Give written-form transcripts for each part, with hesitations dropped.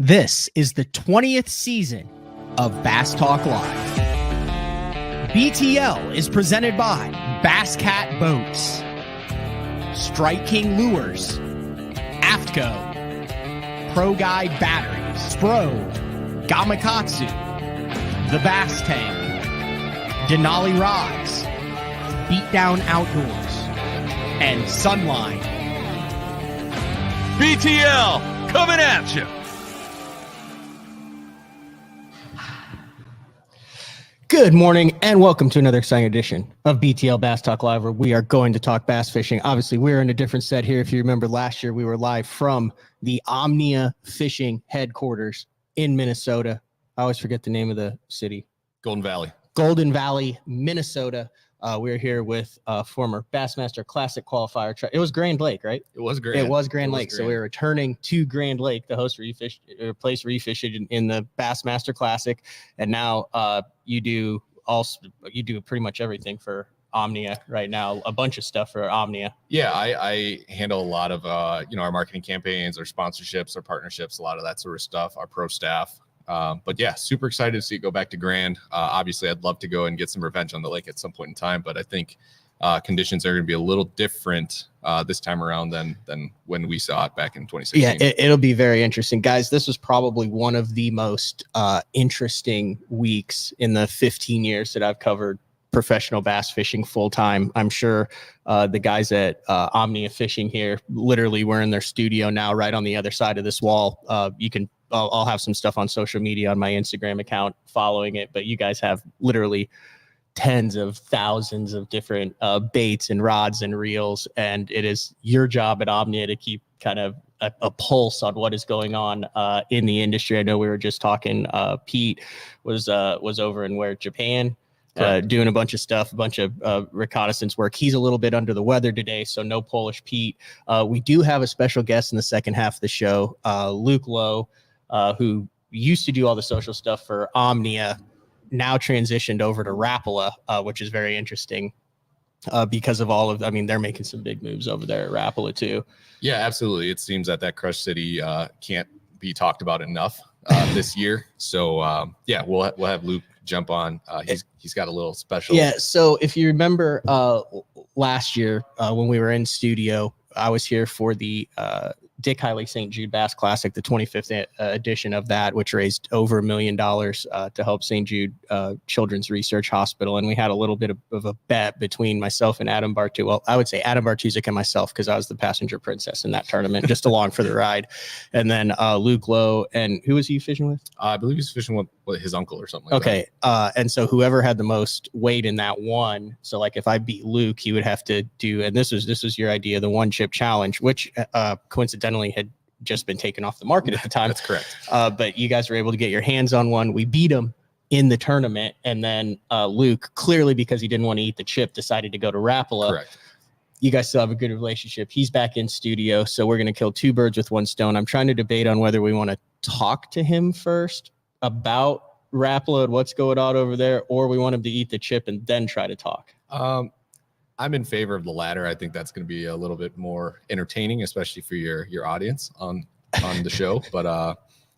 This is the 20th season of Bass Talk Live. BTL is presented by Bass Cat Boats, Strike King Lures, AFTCO, Pro Guide Batteries, Spro, Gamakatsu, The Bass Tank, Denali Rods, Beatdown Outdoors, and Sunline. BTL coming at you. Good morning and welcome to another exciting edition of BTL Bass Talk Live, where we are going to talk bass fishing. Obviously, we're in a different set here. If you remember last year, we were live from the Omnia Fishing headquarters in Minnesota. I always forget the name of the city. Golden Valley, Minnesota. We're here with former Bassmaster Classic qualifier. It was Grand Lake, right? It was Grand. It was Grand Lake. So we're returning to Grand Lake, the host place where you fish in the Bassmaster Classic, and now you do pretty much everything for Omnia right now. A bunch of stuff for Omnia. Yeah, I handle a lot of our marketing campaigns, our sponsorships, our partnerships, a lot of that sort of stuff. Our pro staff. But yeah, super excited to see it go back to Grand. Obviously, I'd love to go and get some revenge on the lake at some point in time, but I think conditions are going to be a little different this time around than when we saw it back in 2016. Yeah, it'll be very interesting. Guys, this was probably one of the most interesting weeks in the 15 years that I've covered professional bass fishing full time. I'm sure the guys at Omnia Fishing here, literally we're in their studio now, right on the other side of this wall. I'll have some stuff on social media on my Instagram account following it, but you guys have literally tens of thousands of different baits and rods and reels, and it is your job at Omnia to keep kind of a pulse on what is going on in the industry. I know we were just talking. Pete was over in Japan. Doing a bunch of stuff, a bunch of reconnaissance work. He's a little bit under the weather today, so no Polish Pete. We do have a special guest in the second half of the show, Luke Lowe, who used to do all the social stuff for Omnia, now transitioned over to Rapala, which is very interesting because of they're making some big moves over there at Rapala too. Yeah, absolutely. It seems that Crush City can't be talked about enough this year. So we'll have Luke jump on. He's got a little special. Yeah. So if you remember last year when we were in studio, I was here for the Dick Hiley St. Jude Bass Classic, the 25th edition of that, which raised over $1 million to help St. Jude Children's Research Hospital. And we had a little bit of a bet between myself and Adam Bartu. Well, I would say Adam Bartuzik and myself, because I was the passenger princess in that tournament, just along for the ride. And then Luke Lowe, and who was he fishing with? I believe he's fishing with his uncle or something like that. Okay. And so whoever had the most weight in that won. So like if I beat Luke, he would have to do, and this was your idea, the one chip challenge, which coincidentally had just been taken off the market at the time. That's correct. But you guys were able to get your hands on one. We beat him in the tournament. And then Luke, clearly because he didn't want to eat the chip, decided to go to Rapala. Correct. You guys still have a good relationship. He's back in studio. So we're going to kill two birds with one stone. I'm trying to debate on whether we want to talk to him first about Rapala and what's going on over there, or we want him to eat the chip and then try to talk. I'm in favor of the latter. I think that's going to be a little bit more entertaining, especially for your audience on the show. But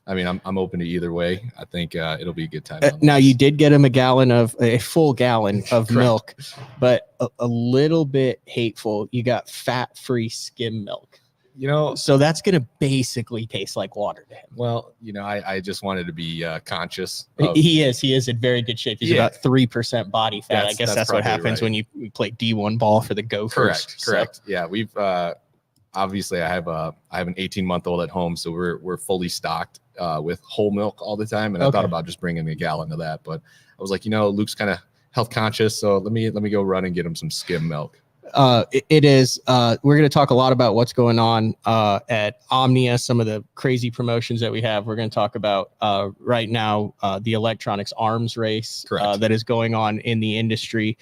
I'm open to either way. I think it'll be a good time. Now you did get him a full gallon of milk, but a little bit hateful. You got fat-free skim milk. So that's going to basically taste like water to him. Well, I just wanted to be conscious. He is in very good shape. He's about 3% body fat. I guess that's what happens when you play D1 ball for the Gophers. Correct. Yeah, we've obviously I have an 18-month-old at home, so we're fully stocked with whole milk all the time. And I thought about just bringing a gallon of that, but I was like, Luke's kind of health conscious, so let me go run and get him some skim milk. It is. We're going to talk a lot about what's going on at Omnia, some of the crazy promotions that we have. We're going to talk about right now the electronics arms race that is going on in the industry.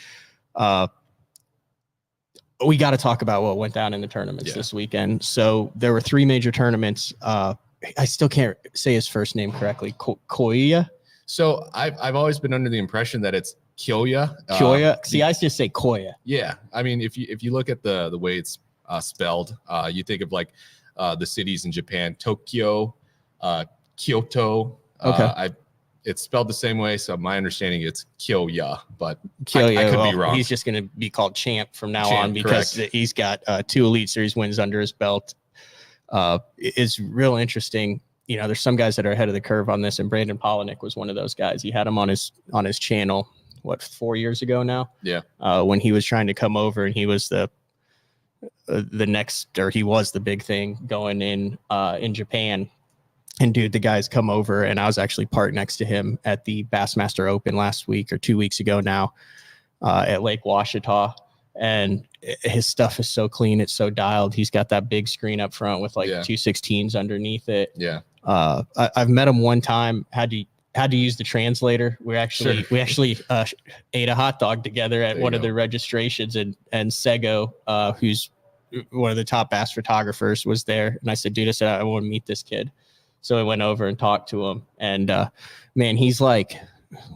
We got to talk about what went down in the tournaments this weekend. So there were three major tournaments. I still can't say his first name correctly. Koya. So I've always been under the impression that it's Kyoya. See, I just say Koya. Yeah, I mean, if you look at the way it's spelled, you think of like the cities in Japan: Tokyo, Kyoto. Okay. It's spelled the same way, so my understanding it's Kyoya, but Kyoya, I could be wrong. He's just going to be called Champ from now Champ, on because correct. he's got 2 Elite Series wins under his belt. It's real interesting. You know, there's some guys that are ahead of the curve on this, and Brandon Polinick was one of those guys. He had him on his channel, 4 years ago now? Yeah. When he was trying to come over, and he was the next, or he was the big thing going in Japan. And dude, the guys come over, and I was actually parked next to him at the Bassmaster Open last week or 2 weeks ago now, at Lake Washita. And his stuff is so clean. It's so dialed. He's got that big screen up front with 216s underneath it. Yeah. I've met him one time, had to use the translator. We actually ate a hot dog together at one of the registrations, and Sego, who's one of the top bass photographers, was there. And I said, dude, I want to meet this kid. So I went over and talked to him, and man, he's like,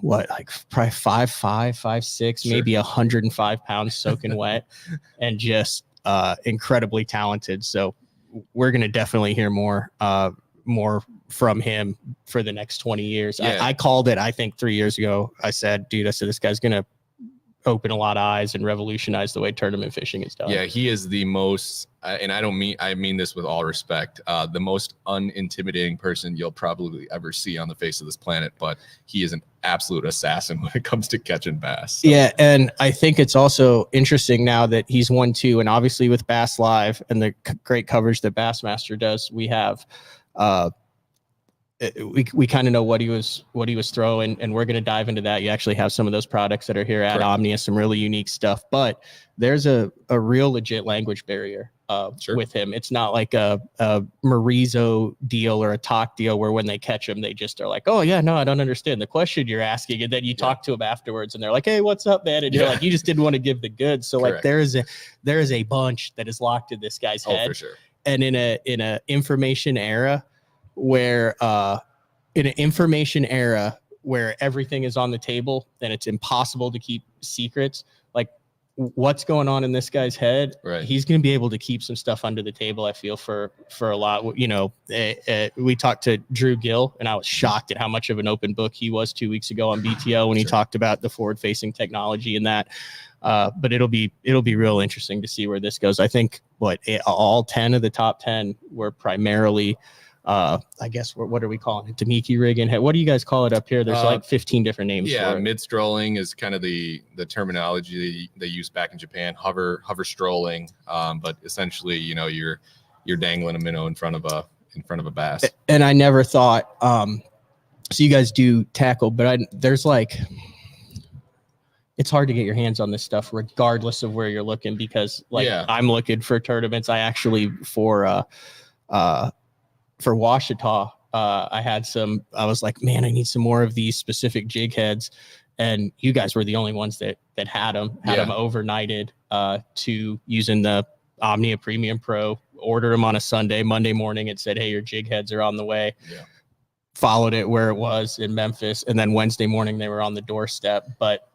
probably 5'5", 5'6", maybe 105 pounds soaking wet, and just incredibly talented. So we're going to definitely hear more from him for the next 20 years. Yeah. I called it, I think 3 years ago. I said, this guy's going to open a lot of eyes and revolutionize the way tournament fishing is done. Yeah, he is the most, and I mean this with all respect, the most unintimidating person you'll probably ever see on the face of this planet, but he is an absolute assassin when it comes to catching bass. So. Yeah, and I think it's also interesting now that he's won 2, and obviously with Bass Live and the great coverage that Bassmaster does, we have we kind of know what he was throwing, and we're going to dive into that. You actually have some of those products that are here at Omnia, some really unique stuff, but there's a real legit language barrier with him. It's not like a Marizo deal or a talk deal where when they catch him, they just are like, oh yeah, no, I don't understand the question you're asking. And then you talk to him afterwards and they're like, hey, what's up, man? And you're like, you just didn't want to give the goods. So like there is a bunch that is locked in this guy's head. For sure. And in a information era where everything is on the table and it's impossible to keep secrets, like what's going on in this guy's head, he's going to be able to keep some stuff under the table, I feel, for a lot. You know, we talked to Drew Gill, and I was shocked at how much of an open book he was 2 weeks ago on BTO when he talked about the forward facing technology and that. But it'll be real interesting to see where this goes. I think all 10 of the top 10 were primarily, I guess, what are we calling it? Damiki rigging. What do you guys call it up here? There's like 15 different names. Yeah, for it. Mid strolling is kind of the terminology they use back in Japan. Hover strolling, but essentially, you know, you're dangling a minnow in front of a bass. And I never thought. So you guys do tackle, but there's like, it's hard to get your hands on this stuff regardless of where you're looking, because I'm looking for tournaments. I actually for Washita, I was like, man, I need some more of these specific jig heads. And you guys were the only ones that had them overnighted to using the Omnia Premium Pro, ordered them on a Sunday. Monday morning, it said, hey, your jig heads are on the way. Yeah. Followed it where it was in Memphis. And then Wednesday morning, they were on the doorstep. But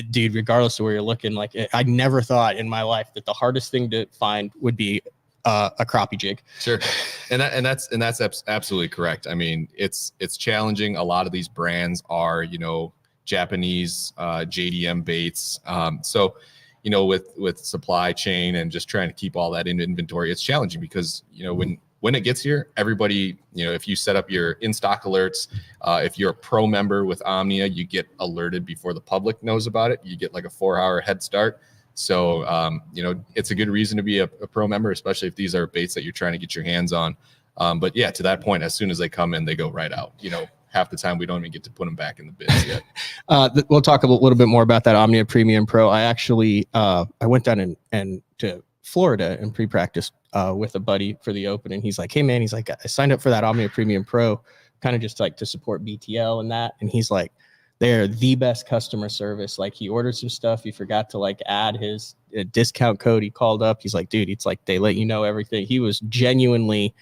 dude, regardless of where you're looking, like I never thought in my life that the hardest thing to find would be a crappie jig. Sure. And that's absolutely correct. I mean, it's challenging. A lot of these brands are, you know, Japanese JDM baits. So, you know, with supply chain and just trying to keep all that in inventory, it's challenging because, you know, when it gets here, everybody, you know, if you set up your in-stock alerts, if you're a pro member with Omnia, you get alerted before the public knows about it. You get like a 4-hour head start. So, you know, it's a good reason to be a pro member, especially if these are baits that you're trying to get your hands on. But yeah, to that point, as soon as they come in, they go right out. You know, half the time we don't even get to put them back in the bins yet. We'll talk a little bit more about that Omnia Premium Pro. I actually, I went down and to Florida and pre-practiced with a buddy for the Open. And he's like, hey man, he's like, I signed up for that Omnia Premium Pro kind of just like to support BTL and that. And he's like, they're the best customer service. Like he ordered some stuff. He forgot to like add his discount code. He called up. He's like, dude, it's like, they let you know everything. He was genuinely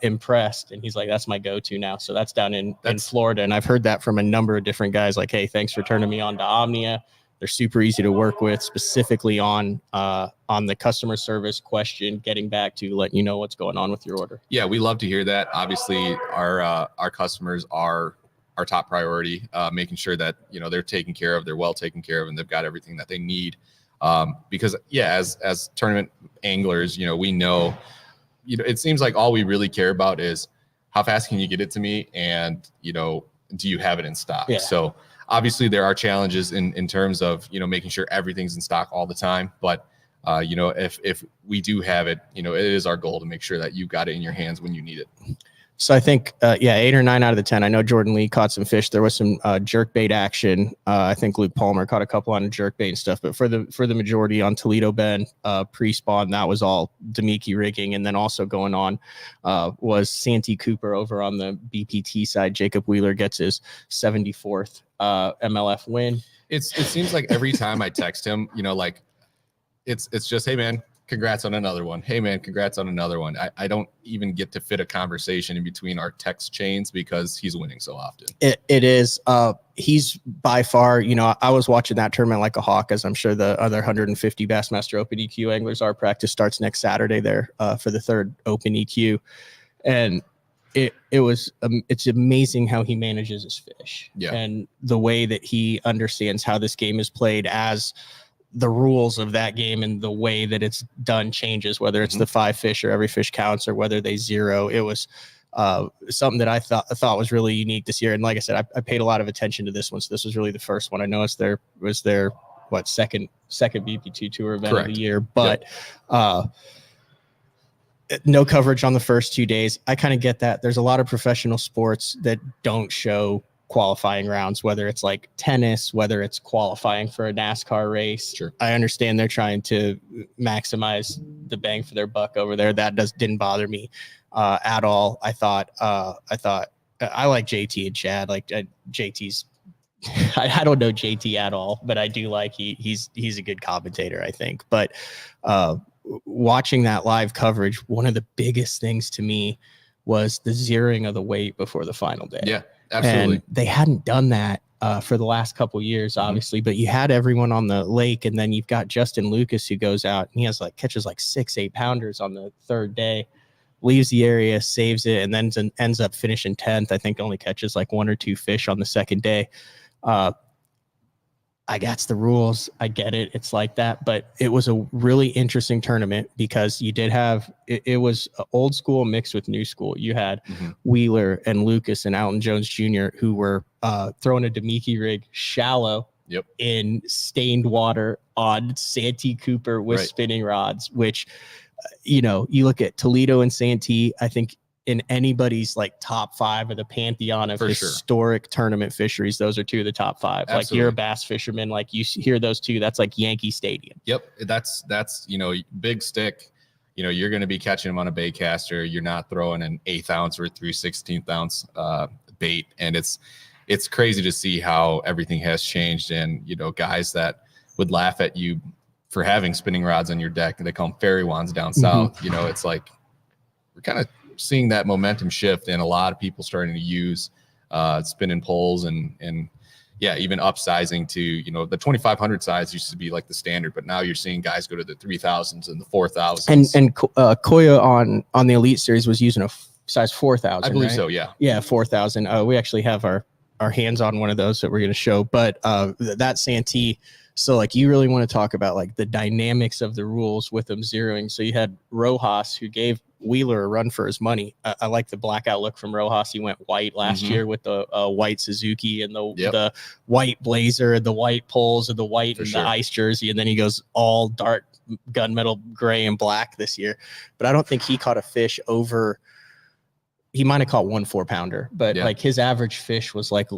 impressed. And he's like, that's my go-to now. So that's down in Florida. And I've heard that from a number of different guys like, hey, thanks for turning me on to Omnia. They're super easy to work with, specifically on the customer service question, getting back to letting you know what's going on with your order. Yeah, we love to hear that. Obviously, our customers are our top priority, making sure that, you know, they're taken care of, they're well taken care of, and they've got everything that they need. Because yeah, as tournament anglers, you know, we know, you know, it seems like all we really care about is how fast can you get it to me, and, you know, do you have it in stock? Yeah. So obviously there are challenges in terms of, you know, making sure everything's in stock all the time, but you know, if we do have it, you know, it is our goal to make sure that you've got it in your hands when you need it. So I think, 8 or 9 out of the 10. I know Jordan Lee caught some fish. There was some jerkbait action. I think Luke Palmer caught a couple on jerkbait and stuff. But for the majority on Toledo Bend pre-spawn, that was all Demiki rigging. And then also going on was Santee Cooper over on the BPT side. Jacob Wheeler gets his 74th MLF win. It seems like every time I text him, you know, like it's just, hey man, congrats on another one. Hey man, congrats on another one. I don't even get to fit a conversation in between our text chains because he's winning so often. It is. He's by far, you know, I was watching that tournament like a hawk, as I'm sure the other 150 Bassmaster Open EQ anglers are. Practice starts next Saturday there for the third Open EQ. And it's amazing how he manages his fish. Yeah. And the way that he understands how this game is played, as the rules of that game and the way that it's done changes, whether it's the 5 fish or every fish counts or whether they zero. It was something that I thought was really unique this year. And like I said, I paid a lot of attention to this one. So this was really the first one. I know there was their second BP2 tour event Correct. of the year, but no coverage on the first 2 days. I kind of get that. There's a lot of professional sports that don't show qualifying rounds, whether it's like tennis, whether it's qualifying for a NASCAR race. Sure. I understand they're trying to maximize the bang for their buck over there. That didn't bother me at all. I thought I like JT and Chad. Like JT's I don't know JT at all, but I do like he's a good commentator, I think. But watching that live coverage, one of the biggest things to me was the zeroing of the weight before the final day. Yeah. Absolutely. And they hadn't done that for the last couple of years, obviously, but you had everyone on the lake, and then you've got Justin Lucas who goes out and he has catches 6-8 pounders on the third day, leaves the area, saves it, and then ends up finishing 10th. I think only catches 1 or 2 fish on the second day. That's the rules. I get it. It's like that, but it was a really interesting tournament because you did have, it was old school mixed with new school. You had Wheeler and Lucas and Alton Jones Jr. who were throwing a Demiki rig shallow in stained water on Santee Cooper with spinning rods, which, you know, you look at Toledo and Santee, I think in anybody's top 5 of the pantheon of historic tournament fisheries, those are 2 of the top 5. Absolutely. You're a bass fisherman, you hear those 2, that's like Yankee Stadium. Yep. That's, you know, big stick, you know, you're going to be catching them on a bait caster. You're not throwing an 1/8 ounce or 3/16 ounce bait. And it's crazy to see how everything has changed. And, you know, guys that would laugh at you for having spinning rods on your deck, they call them fairy wands down south. You know, it's we're kind of seeing that momentum shift, and a lot of people starting to use spinning poles and even upsizing to, you know, the 2,500 size used to be the standard, but now you're seeing guys go to the 3,000s and the 4,000s. And Koya on the Elite Series was using a size 4,000. I believe right? so. Yeah. Yeah. 4,000. We actually have our hands on one of those that we're going to show, but that Santee. So you really want to talk about the dynamics of the rules with them zeroing. So you had Rojas, who gave Wheeler a run for his money. I like the blackout look from Rojas. He went white last year with the white Suzuki and the white blazer and the white poles and the white the ice jersey. And then he goes all dark gunmetal gray and black this year. But I don't think he caught a fish over. He might have caught 1 4-pounder, but his average fish was like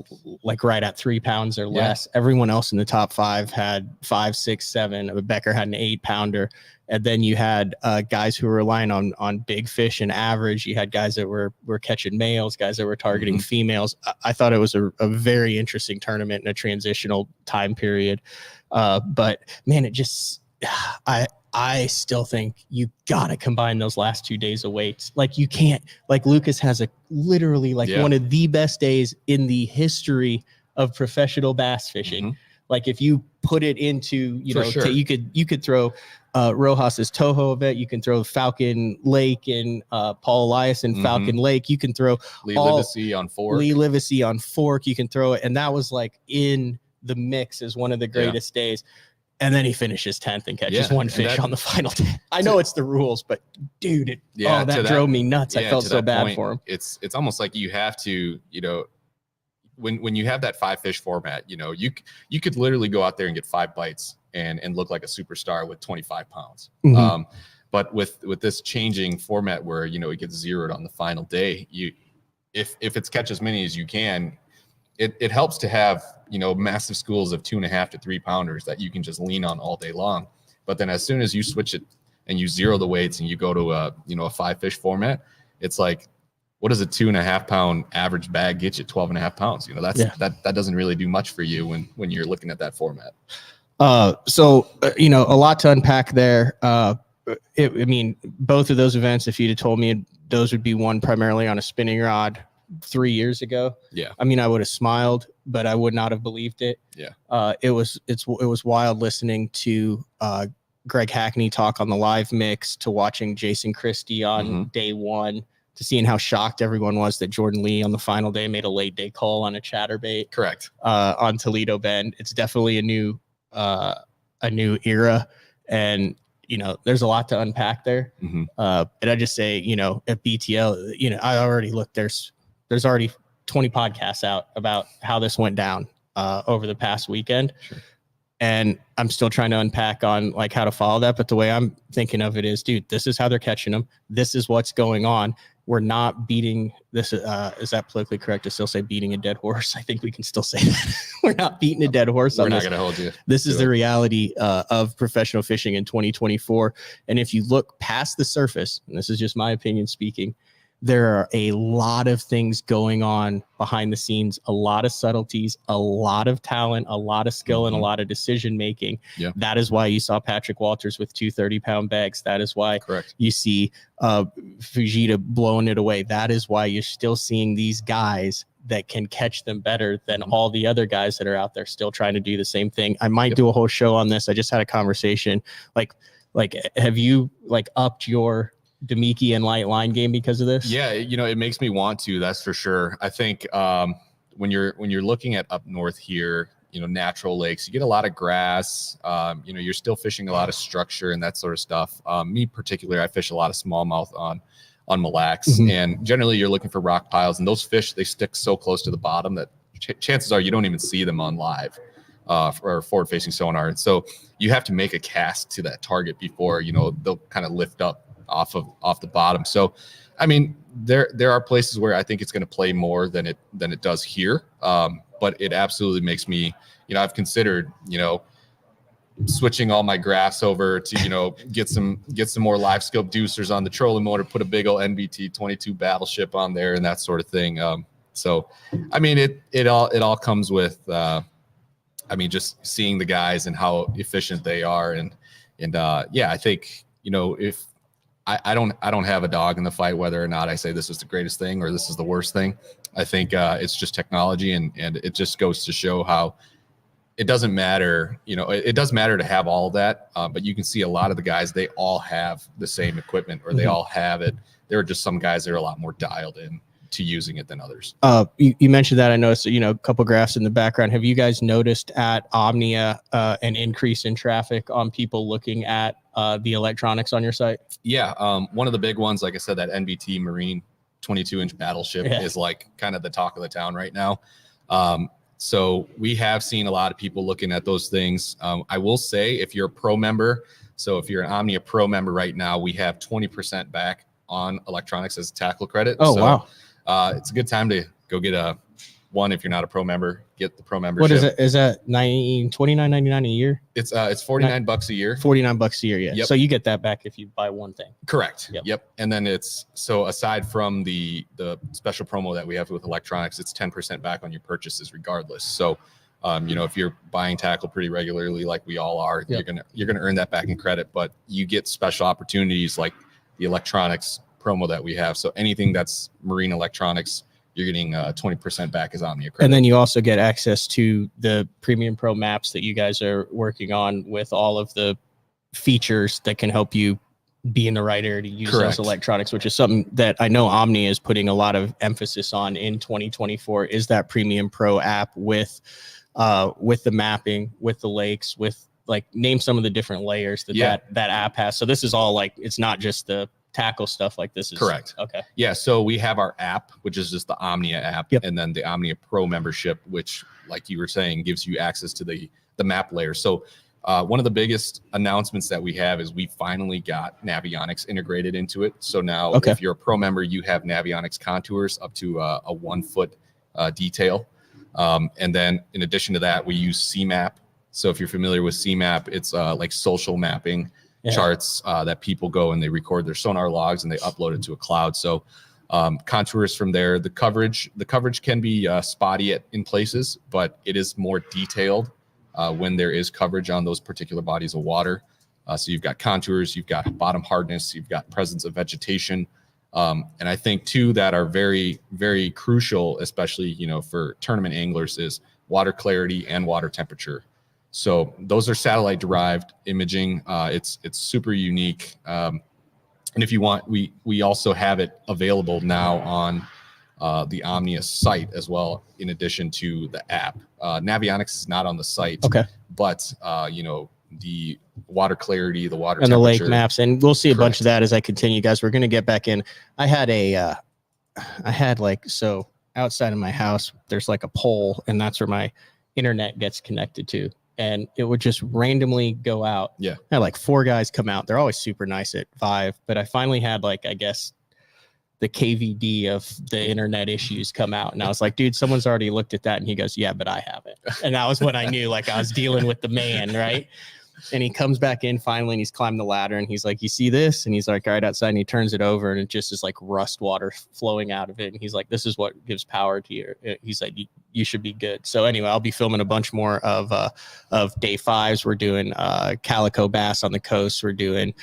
right at 3 pounds or less. Everyone else in the top 5 had 5, 6, 7. Becker had an 8-pounder. And then you had guys who were relying on big fish and average. You had guys that were catching males, guys that were targeting females. I thought it was a very interesting tournament in a transitional time period. But man, it just, I still think you got to combine those last 2 days of weights. You can't, Lucas has literally one of the best days in the history of professional bass fishing. Like if you put it into, you For know, sure. you could throw Rojas's Toho event, you can throw Falcon Lake and Paul Elias and Falcon Lake, you can throw Lee Livesey on fork. Lee Livesey on fork, you can throw it, and that was like in the mix as one of the greatest days. And then he finishes 10th and catches one fish on the final day. I know it's the rules, but dude, that drove me nuts. I felt so bad for him. It's almost like you have to, you know, when you have that 5 fish format, you know, you could literally go out there and get 5 bites and look like a superstar with 25 pounds. But with this changing format where, you know, it gets zeroed on the final day, if it's catch as many as you can, it helps to have, you know, massive schools of 2.5 to 3 pounders that you can just lean on all day long. But then as soon as you switch it and you zero the weights and you go to a 5 fish format, it's like, what does a 2.5 pound average bag get you? 12.5 pounds. You know, that doesn't really do much for you when you're looking at that format. So you know, a lot to unpack there. I mean, both of those events, if you'd have told me those would be won primarily on a spinning rod 3 years ago, I mean, I would have smiled, but I would not have believed it. It was wild listening to Greg Hackney talk on the live mix, to watching Jason Christie on day one, to seeing how shocked everyone was that Jordan Lee on the final day made a late day call on a chatterbait. Correct. On Toledo Bend. It's definitely a new era, and you know, there's a lot to unpack there. And I just say, you know, at BTL, you know, I already looked, there's already 20 podcasts out about how this went down over the past weekend. And I'm still trying to unpack on like how to follow that. But the way I'm thinking of it is, dude, this is how they're catching them. This is what's going on. We're not beating this. Is that politically correct to still say beating a dead horse? I think we can still say that. We're not beating a dead horse. We're not going to hold you. This is the reality of professional fishing in 2024. And if you look past the surface, and this is just my opinion speaking, there are a lot of things going on behind the scenes, a lot of subtleties, a lot of talent, a lot of skill, and a lot of decision making. That is why you saw Patrick Walters with 2 30-pound bags. That is why you see Fujita blowing it away. That is why you're still seeing these guys that can catch them better than all the other guys that are out there still trying to do the same thing. I might do a whole show on this. I just had a conversation. Like, have you like upped your Demiki and light line game because of this? Yeah, you know, it makes me want to, that's for sure. I think when you're looking at up north here, you know, natural lakes, you get a lot of grass. You know, you're still fishing a lot of structure and that sort of stuff. Me particularly, I fish a lot of smallmouth on Mille Lacs, and generally you're looking for rock piles, and those fish, they stick so close to the bottom that chances are you don't even see them on live or forward facing sonar. And so you have to make a cast to that target before, you know, they'll kind of lift up off the bottom. So, I mean, there are places where I think it's going to play more than it does here. But it absolutely makes me, you know, I've considered, you know, switching all my graphs over to, you know, get some more live scope deucers on the trolling motor, put a big old NBT 22 battleship on there and that sort of thing. So, I mean, it all comes with, I mean, just seeing the guys and how efficient they are. And yeah, I think, you know, if I don't have a dog in the fight, whether or not I say this is the greatest thing or this is the worst thing. I think it's just technology, and it just goes to show how it doesn't matter. You know, it does matter to have all of that, but you can see a lot of the guys, they all have the same equipment, or they all have it. There are just some guys that are a lot more dialed in to using it than others. You mentioned that. I noticed, you know, a couple graphs in the background. Have you guys noticed at Omnia an increase in traffic on people looking at the electronics on your site? Yeah. One of the big ones, like I said, that NBT Marine 22-inch battleship is like kind of the talk of the town right now. So we have seen a lot of people looking at those things. I will say, if you're a pro member, so if you're an Omnia Pro member right now, we have 20% back on electronics as a tackle credit. Oh, so, wow. It's a good time to go get one. If you're not a pro member, get the pro membership. What is it? Is that $29.99 a year? It's $49 a year. $49 a year. Yeah. Yep. So you get that back if you buy one thing. Correct. Yep. And then so aside from the special promo that we have with electronics, it's 10% back on your purchases regardless. So, you know, if you're buying tackle pretty regularly, like we all are, you're gonna earn that back in credit. But you get special opportunities like the electronics promo that we have. So anything that's marine electronics, you're getting 20% back as Omnia credit. And then you also get access to the Premium Pro maps that you guys are working on with all of the features that can help you be in the right area to use those electronics, which is something that I know Omnia is putting a lot of emphasis on in 2024, is that Premium Pro app with the mapping, with the lakes, with like name some of the different layers that that app has. So this is all like, it's not just the tackle stuff, like this is correct. Okay. Yeah. So we have our app, which is just the Omnia app, and then the Omnia Pro membership, which, like you were saying, gives you access to the map layer. So one of the biggest announcements that we have is we finally got Navionics integrated into it. So now if you're a pro member, you have Navionics contours up to a 1 foot detail. And then in addition to that, we use CMAP. So if you're familiar with CMAP, it's like social mapping charts that people go and they record their sonar logs and they upload it to a cloud. So contours from there. The coverage can be spotty in places, but it is more detailed when there is coverage on those particular bodies of water. So you've got contours, you've got bottom hardness, you've got presence of vegetation. And I think two that are very, very crucial, especially, for tournament anglers, is water clarity and water temperature. So those are satellite derived imaging. It's super unique. And if you want, we also have it available now on the Omnia site as well, in addition to the app. Navionics is not on the site, but the water clarity, the water and temperature, the lake maps, and we'll see a bunch of that as I continue, guys. We're going to get back in. I had like, so outside of my house, there's like a pole, and that's where my internet gets connected to. And it would just randomly go out. Yeah. I had like 4 guys come out. They're always super nice at Vive, but I finally had like, I guess, the KVD of the internet issues come out. And I was like, dude, someone's already looked at that. And he goes, yeah, but I haven't. And that was when I knew, like, I was dealing with the man, right? And he comes back in finally, and he's climbed the ladder, and he's like, you see this? And he's like, all right, outside. And he turns it over, and it just is like rust water flowing out of it. And he's like, this is what gives power to you. He's like, you should be good. So anyway, I'll be filming a bunch more of day 5s. We're doing calico bass on the coast. We're doing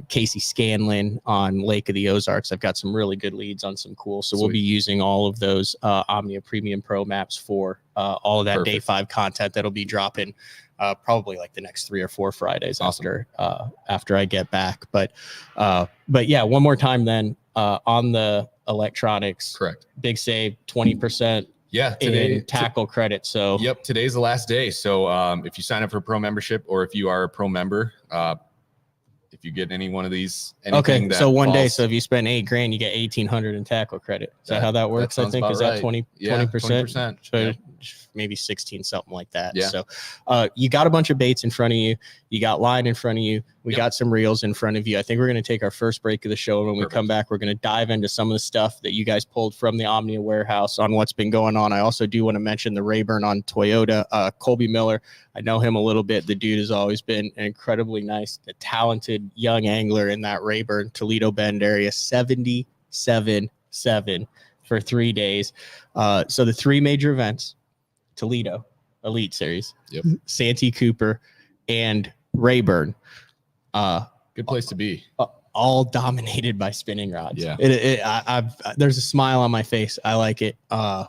Casey Scanlon on Lake of the Ozarks. I've got some really good leads on some cool. So we'll be using all of those Omnia Premium Pro maps for all of that day 5 content that'll be dropping probably like the next 3 or 4 Fridays after I get back. But yeah, one more time then on the electronics. Correct. Big save, 20%. Yeah, today tackle credit. So today's the last day. So if you sign up for a pro membership, or if you are a pro member, if you get any one of these, anything so one day, so if you spend $8,000, you get 1,800 in tackle credit. Is that how that works? I think is that 20%? So maybe 16, something like that. Yeah. So you got a bunch of baits in front of you. You got line in front of you. We got some reels in front of you. I think we're going to take our first break of the show. When we come back, we're going to dive into some of the stuff that you guys pulled from the Omnia warehouse on what's been going on. I also do want to mention the Rayburn on Toyota. Colby Miller, I know him a little bit. The dude has always been an incredibly nice, a talented young angler in that Rayburn, Toledo Bend area. 77.7 for 3 days. So the 3 major events: Toledo Elite Series, Santee Cooper, and Rayburn. Good place to be. All dominated by spinning rods. Yeah, there's a smile on my face. I like it. I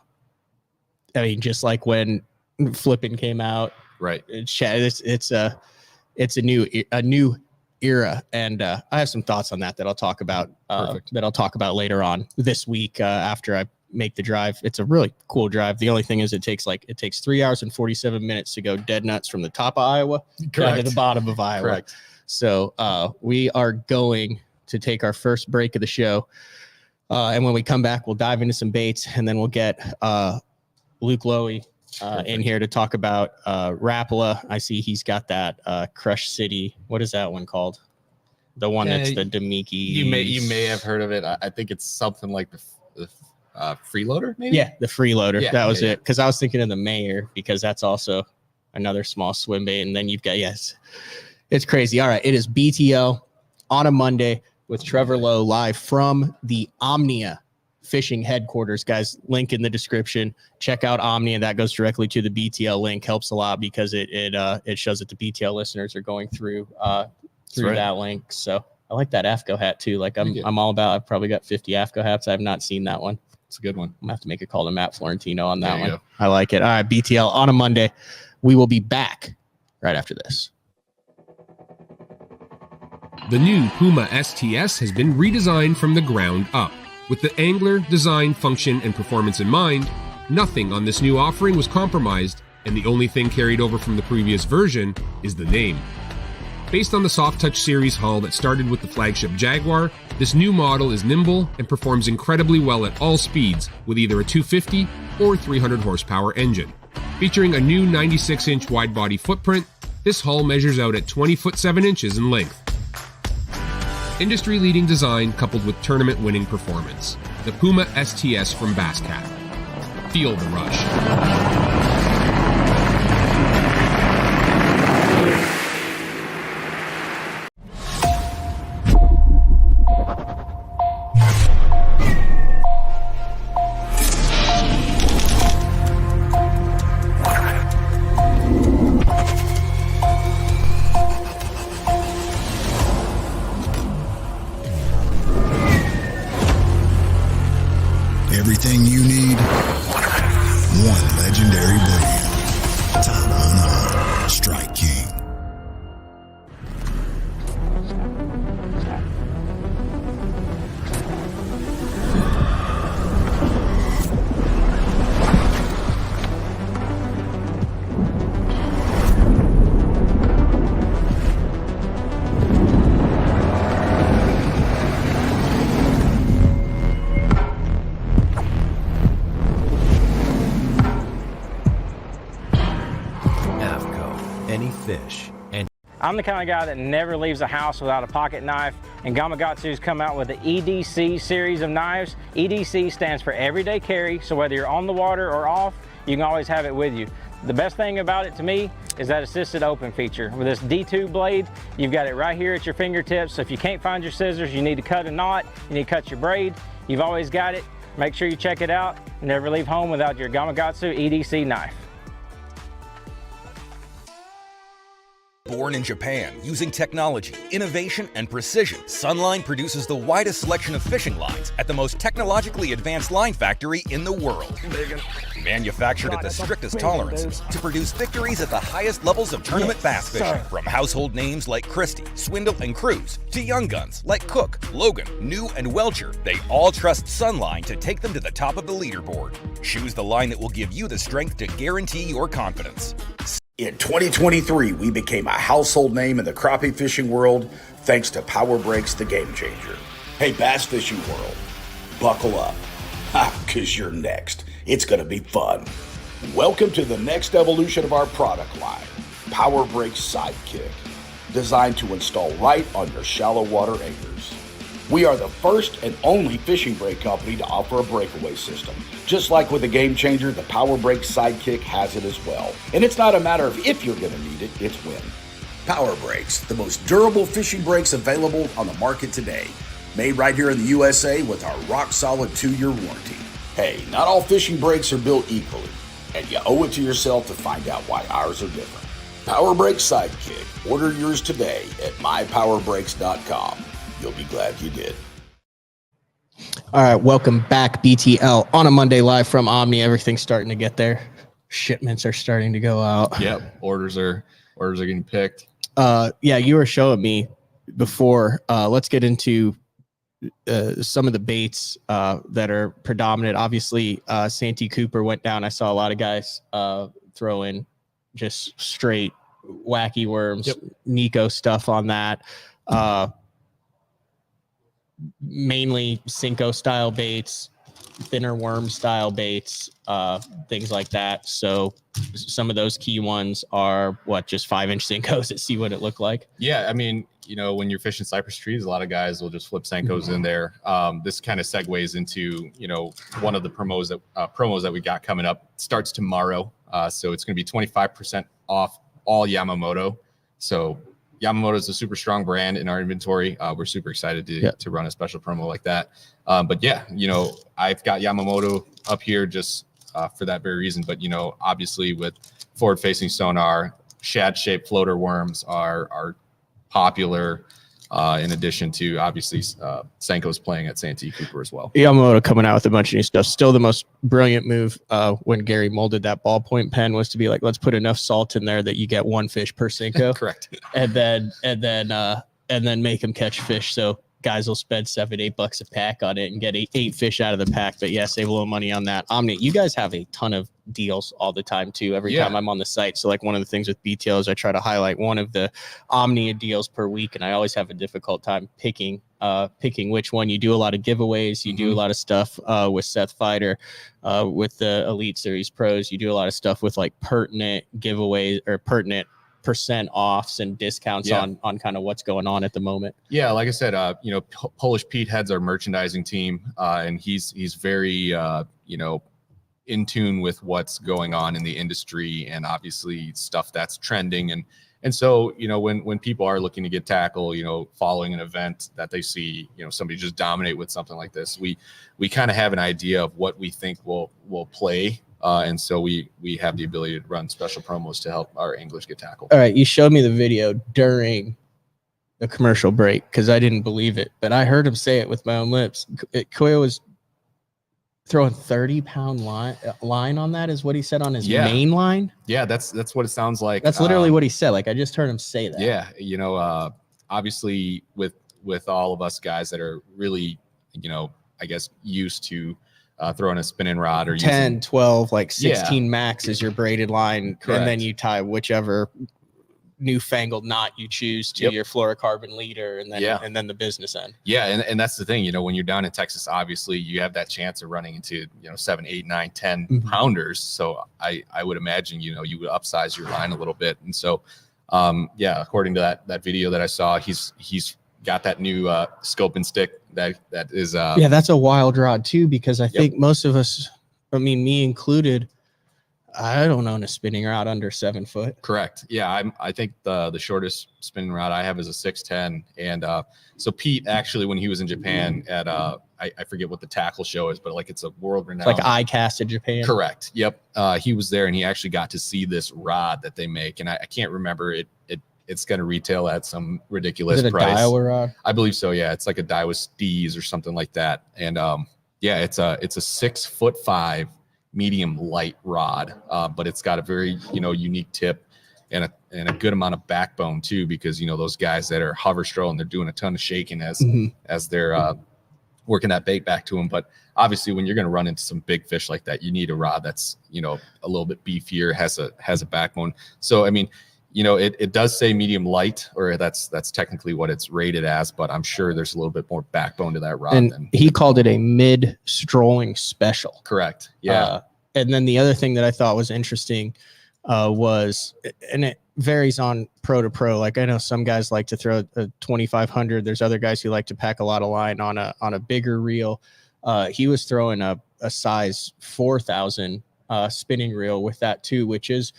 mean, just like when Flippin' came out, right? It's a new era, and I have some thoughts on that I'll talk about. Later on this week after I make the drive. It's a really cool drive. The only thing is it takes 3 hours and 47 minutes to go dead nuts from the top of Iowa down to the bottom of Iowa. Correct. So we are going to take our first break of the show. And when we come back, we'll dive into some baits, and then we'll get Luke Lowy in here to talk about Rapala. I see he's got that Crush City. What is that one called? The one that's the Demiki. You may have heard of it. I think it's something like the freeloader, maybe? Yeah, the freeloader. Yeah, that was it. Because I was thinking of the Mayor, because that's also another small swim bait. And then you've got, it's crazy. All right, it is BTL on a Monday with Trevor Lowe live from the Omnia Fishing headquarters. Guys, link in the description. Check out Omnia. That goes directly to the BTL link. Helps a lot because it shows that the BTL listeners are going through that link. So I like that AFCO hat too. Like I'm all about. I've probably got 50 AFCO hats. I have not seen that one. It's a good one. I'm gonna have to make a call to Matt Florentino on that There you one. go. I like it. All right, BTL on a Monday. We will be back right after this. The new Puma STS has been redesigned from the ground up. With the angler, design, function, and performance in mind, nothing on this new offering was compromised, and the only thing carried over from the previous version is the name. Based on the Soft Touch series hull that started with the flagship Jaguar, this new model is nimble and performs incredibly well at all speeds with either a 250 or 300 horsepower engine. Featuring a new 96-inch wide-body footprint, this hull measures out at 20 foot 7 inches in length. Industry-leading design coupled with tournament-winning performance. The Puma STS from Basscat. Feel the rush. Everything you need, one legendary brand. Top on Strike King. Fish. I'm the kind of guy that never leaves the house without a pocket knife, and Gamakatsu's come out with the EDC series of knives. EDC stands for everyday carry, so whether you're on the water or off, you can always have it with you. The best thing about it to me is that assisted open feature. With this D2 blade, you've got it right here at your fingertips, so if you can't find your scissors, you need to cut a knot, you need to cut your braid, you've always got it. Make sure you check it out. Never leave home without your Gamakatsu EDC knife. Born in Japan, using technology, innovation, and precision, Sunline produces the widest selection of fishing lines at the most technologically advanced line factory in the world. Manufactured at the strictest tolerances to produce victories at the highest levels of tournament bass fishing. From household names like Christie, Swindle, and Cruz, to young guns like Cook, Logan, New, and Welcher, they all trust Sunline to take them to the top of the leaderboard. Choose the line that will give you the strength to guarantee your confidence. In 2023, we became a household name in the crappie fishing world thanks to Power Breaks, the game changer. Hey, bass fishing world, buckle up, because you're next. It's going to be fun. Welcome to the next evolution of our product line, Power Breaks Sidekick, designed to install right on your shallow water anchors. We are the first and only fishing brake company to offer a breakaway system. Just like with the Game Changer, the Power Brake Sidekick has it as well. And it's not a matter of if you're going to need it, it's when. Power Brakes, the most durable fishing brakes available on the market today. Made right here in the USA with our rock-solid 2-year warranty. Hey, not all fishing brakes are built equally, and you owe it to yourself to find out why ours are different. Power Brake Sidekick. Order yours today at mypowerbrakes.com. You'll be glad you did. All right, welcome back, BTL, on a Monday live from Omni. Everything's starting to get there. Shipments are starting to go out. Yep, orders are getting picked. Yeah, you were showing me before. Let's get into some of the baits that are predominant. Obviously, Santee Cooper went down. I saw a lot of guys throw in just straight wacky worms, Nico stuff on that. Mainly Cinco style baits, thinner worm style baits, things like that. So some of those key ones are just 5-inch Cincos that see what it looked like. Yeah, I mean, when you're fishing cypress trees, a lot of guys will just flip Senkos in there. This kind of segues into, one of the promos that we got coming up. It starts tomorrow. So it's going to be 25% off all Yamamoto. So Yamamoto is a super strong brand in our inventory. We're super excited to run a special promo like that. But yeah, I've got Yamamoto up here just for that very reason. But, obviously with forward facing sonar, shad shaped floater worms are popular. in addition to obviously Senko's playing at Santee Cooper as well. Yamamoto coming out with a bunch of new stuff. Still the most brilliant move when Gary molded that ballpoint pen was to be like, let's put enough salt in there that you get one fish per Senko. Correct. And then make them catch fish. So guys will spend $7-8 a pack on it and get eight fish out of the pack. But yeah, save a little money on that. Omni, you guys have a ton of deals all the time too. Every time I'm on the site. So like one of the things with BTL is I try to highlight one of the Omnia deals per week, and I always have a difficult time picking which one. You do a lot of giveaways. You do a lot of stuff with Seth Fighter, with the Elite Series Pros. You do a lot of stuff with like pertinent giveaways or pertinent percent offs and discounts on kind of what's going on at the moment. Yeah, like I said, Polish Pete heads our merchandising team, and he's very in tune with what's going on in the industry and obviously stuff that's trending. And so, when people are looking to get tackle, following an event that they see, somebody just dominate with something like this, we kind of have an idea of what we think will play. And so we have the ability to run special promos to help our anglers get tackled. All right. You showed me the video during the commercial break because I didn't believe it, but I heard him say it with my own lips. Koya was throwing 30-pound line on that is what he said on his main line. Yeah, that's what it sounds like. That's literally what he said. Like I just heard him say that. Yeah. Obviously with all of us guys that are really, I guess used to throwing a spinning rod or 10, using, 12, like 16 max is your braided line. Correct. And then you tie whichever newfangled knot you choose to your fluorocarbon leader and then the business end. Yeah. And that's the thing, when you're down in Texas, obviously you have that chance of running into, 7, 8, 9, 10 pounders. So I would imagine, you would upsize your line a little bit. And so, according to that video that I saw, he's got that new scope and stick that is that's a wild rod too, because I think most of us, me included, I don't own a spinning rod under 7 foot. Correct. Yeah, I think the shortest spinning rod I have is a 610. And so Pete actually, when he was in Japan at I forget what the tackle show is, but like it's a world renowned, it's like ICAST in Japan. Correct. Yep. He was there and he actually got to see this rod that they make, and I can't remember it. It's going to retail at some ridiculous price. Daiwa rod? I believe so. Yeah, it's like a Daiwa Steez or something like that. And it's a 6'5" medium light rod, but it's got a very unique tip and a good amount of backbone too, because those guys that are hover strolling, they're doing a ton of shaking as they're working that bait back to them. But obviously, when you're going to run into some big fish like that, you need a rod that's a little bit beefier, has a backbone. So it does say medium light, or that's technically what it's rated as, but I'm sure there's a little bit more backbone to that rod. And he called it a mid-strolling special. Correct. Yeah. And then the other thing that I thought was interesting was, and it varies on pro to pro. Like I know some guys like to throw a 2500. There's other guys who like to pack a lot of line on a bigger reel. He was throwing a size 4000 spinning reel with that too, which is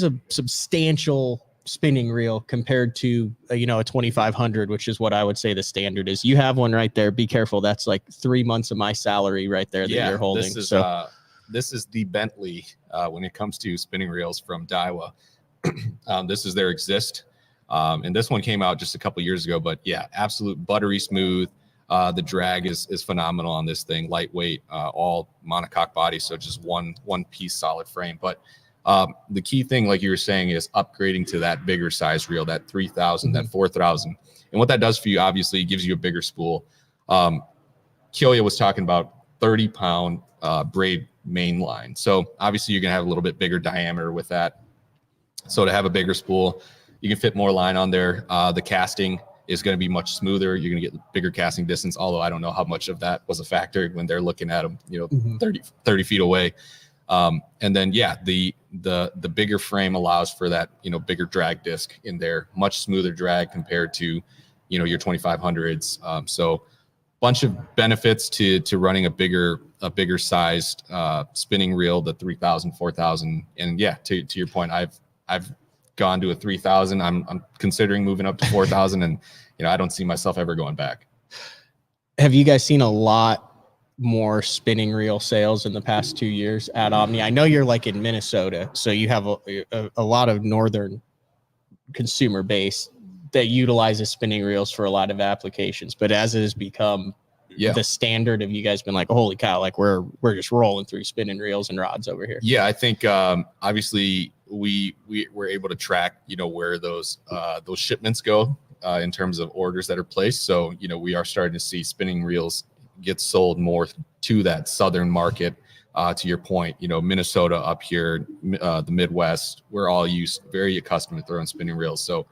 a substantial spinning reel compared to a 2500, which is what I would say the standard is. You have one right there. Be careful. That's like 3 months of my salary right there that you're holding. This is the Bentley when it comes to spinning reels from Daiwa. This is their Exist. And this one came out just a couple years ago, but yeah, absolute buttery smooth. The drag is phenomenal on this thing. Lightweight, all monocoque body. So just one piece solid frame. But the key thing, like you were saying, is upgrading to that bigger size reel, that 3000, that 4000. And what that does for you, obviously, it gives you a bigger spool. Kyoya was talking about 30-pound braid main line. So obviously you're going to have a little bit bigger diameter with that. So to have a bigger spool, you can fit more line on there. The casting is going to be much smoother. You're going to get bigger casting distance, although I don't know how much of that was a factor when they're looking at them, 30 feet away. And then, the bigger frame allows for that, bigger drag disc in there, much smoother drag compared to, your 2500s. So bunch of benefits to running a bigger sized spinning reel, the 3000, 4000. And to your point, I've gone to a 3000. I'm considering moving up to 4000, and I don't see myself ever going back. Have you guys seen a lot more spinning reel sales in the past 2 years at Omni? I know you're like in Minnesota, so you have a lot of northern consumer base. utilizes spinning reels for a lot of applications, but as it has become the standard, of you guys been like, holy cow, like we're just rolling through spinning reels and rods over here? Yeah, I think obviously we were able to track, where those shipments go in terms of orders that are placed. So, we are starting to see spinning reels get sold more to that southern market. To your point, Minnesota up here, the Midwest, we're all very accustomed to throwing spinning reels. So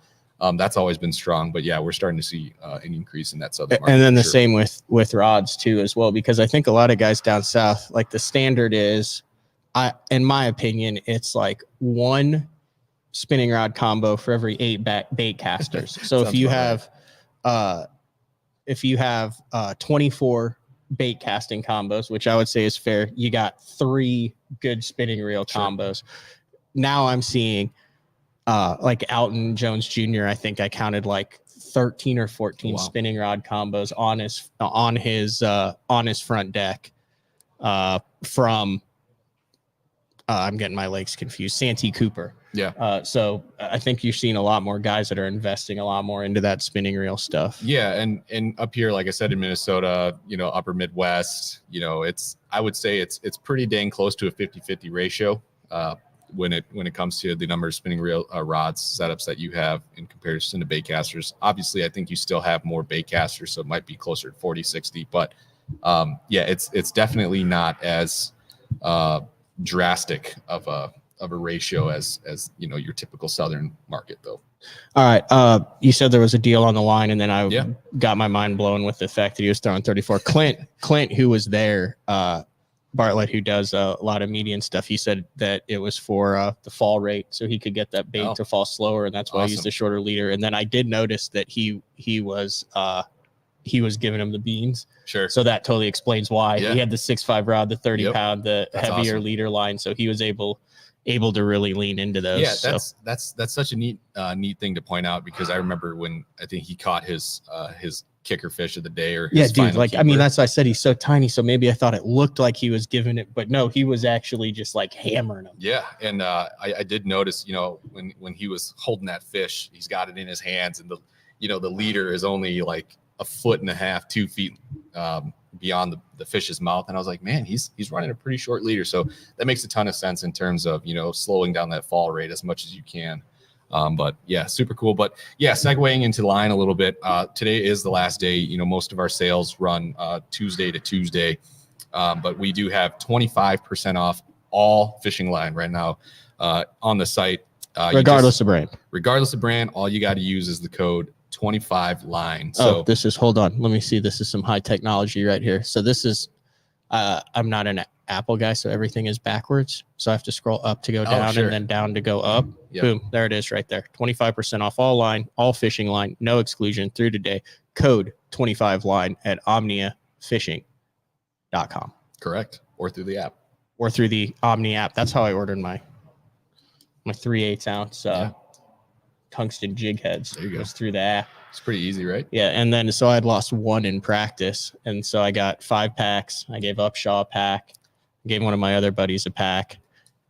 that's always been strong. But yeah, we're starting to see an increase in that southern market. And then the same with rods too, as well, because I think a lot of guys down south, like the standard is, in my opinion, it's like one spinning rod combo for every 8 bait casters. So if you have 24 bait casting combos, which I would say is fair, you got 3 good spinning reel combos. Now I'm seeing like Alton Jones Jr., I think I counted like 13 or 14 spinning rod combos on his front deck from I'm getting my legs confused, Santee Cooper. Yeah. So I think you're seeing a lot more guys that are investing a lot more into that spinning reel stuff. Yeah. And up here, like I said, in Minnesota, upper Midwest, I would say it's pretty dang close to a 50-50 ratio when it comes to the number of spinning reel rods setups that you have in comparison to bait casters. Obviously, I think you still have more bait casters, so it might be closer to 40-60, but it's definitely not as drastic of a ratio as your typical southern market, though. All right. You said there was a deal on the line, and then I got my mind blown with the fact that he was throwing 34. Clint, who was there, Bartlett, who does a lot of media and stuff, he said that it was for the fall rate, so he could get that bait to fall slower, and that's why he used a shorter leader. And then I did notice that he was giving him the beans. Sure. So that totally explains why he had the 6.5 rod, the 30 pound, the that's heavier awesome. leader line. So he was able to really lean into those. Yeah, that's such a neat thing to point out, because I remember when I think he caught his kicker fish of the day, or his dude, like keeper. I mean, that's why I said he's so tiny, so maybe I thought it looked like he was giving it, but no, he was actually just like hammering him. Yeah. And I did notice, when he was holding that fish, he's got it in his hands, and the leader is only like 1.5 feet, 2 feet beyond the fish's mouth. And I was like, man, he's running a pretty short leader. So that makes a ton of sense in terms of, slowing down that fall rate as much as you can. But yeah, super cool. But yeah, segueing into the line a little bit. Today is the last day. Most of our sales run Tuesday to Tuesday. But we do have 25% off all fishing line right now on the site. Regardless of brand, all you got to use is the code 25 line. So hold on, let me see, this is some high technology right here. So this is I'm not an Apple guy, so everything is backwards, so I have to scroll up to go down, and then down to go up. Boom, there it is right there. 25% off all line, all fishing line, no exclusion through today. Code 25 line at omniafishing.com. Correct. Or through the app, or through the Omni app. That's how I ordered my 3/8 ounce tungsten jig heads. There you go. It was through the app. It's pretty easy, right? Yeah, and then so I'd lost 1 in practice, and so I got 5 packs. I gave Upshaw a pack, gave one of my other buddies a pack,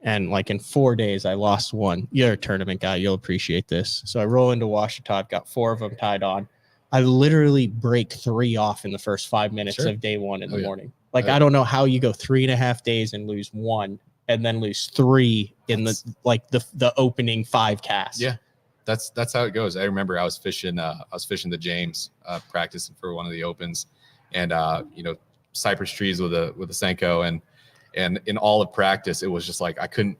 and like in 4 days I lost 1. You're a tournament guy, you'll appreciate this. So I roll into Washita, I've got 4 of them tied on. I literally break 3 off in the first 5 minutes of day 1 in the morning. Like I don't know how you go 3.5 days and lose 1, and then lose 3 in the opening 5 casts. Yeah. That's how it goes. I remember I was fishing the James, practicing for one of the opens, and cypress trees with a Senko, and in all of practice it was just like I couldn't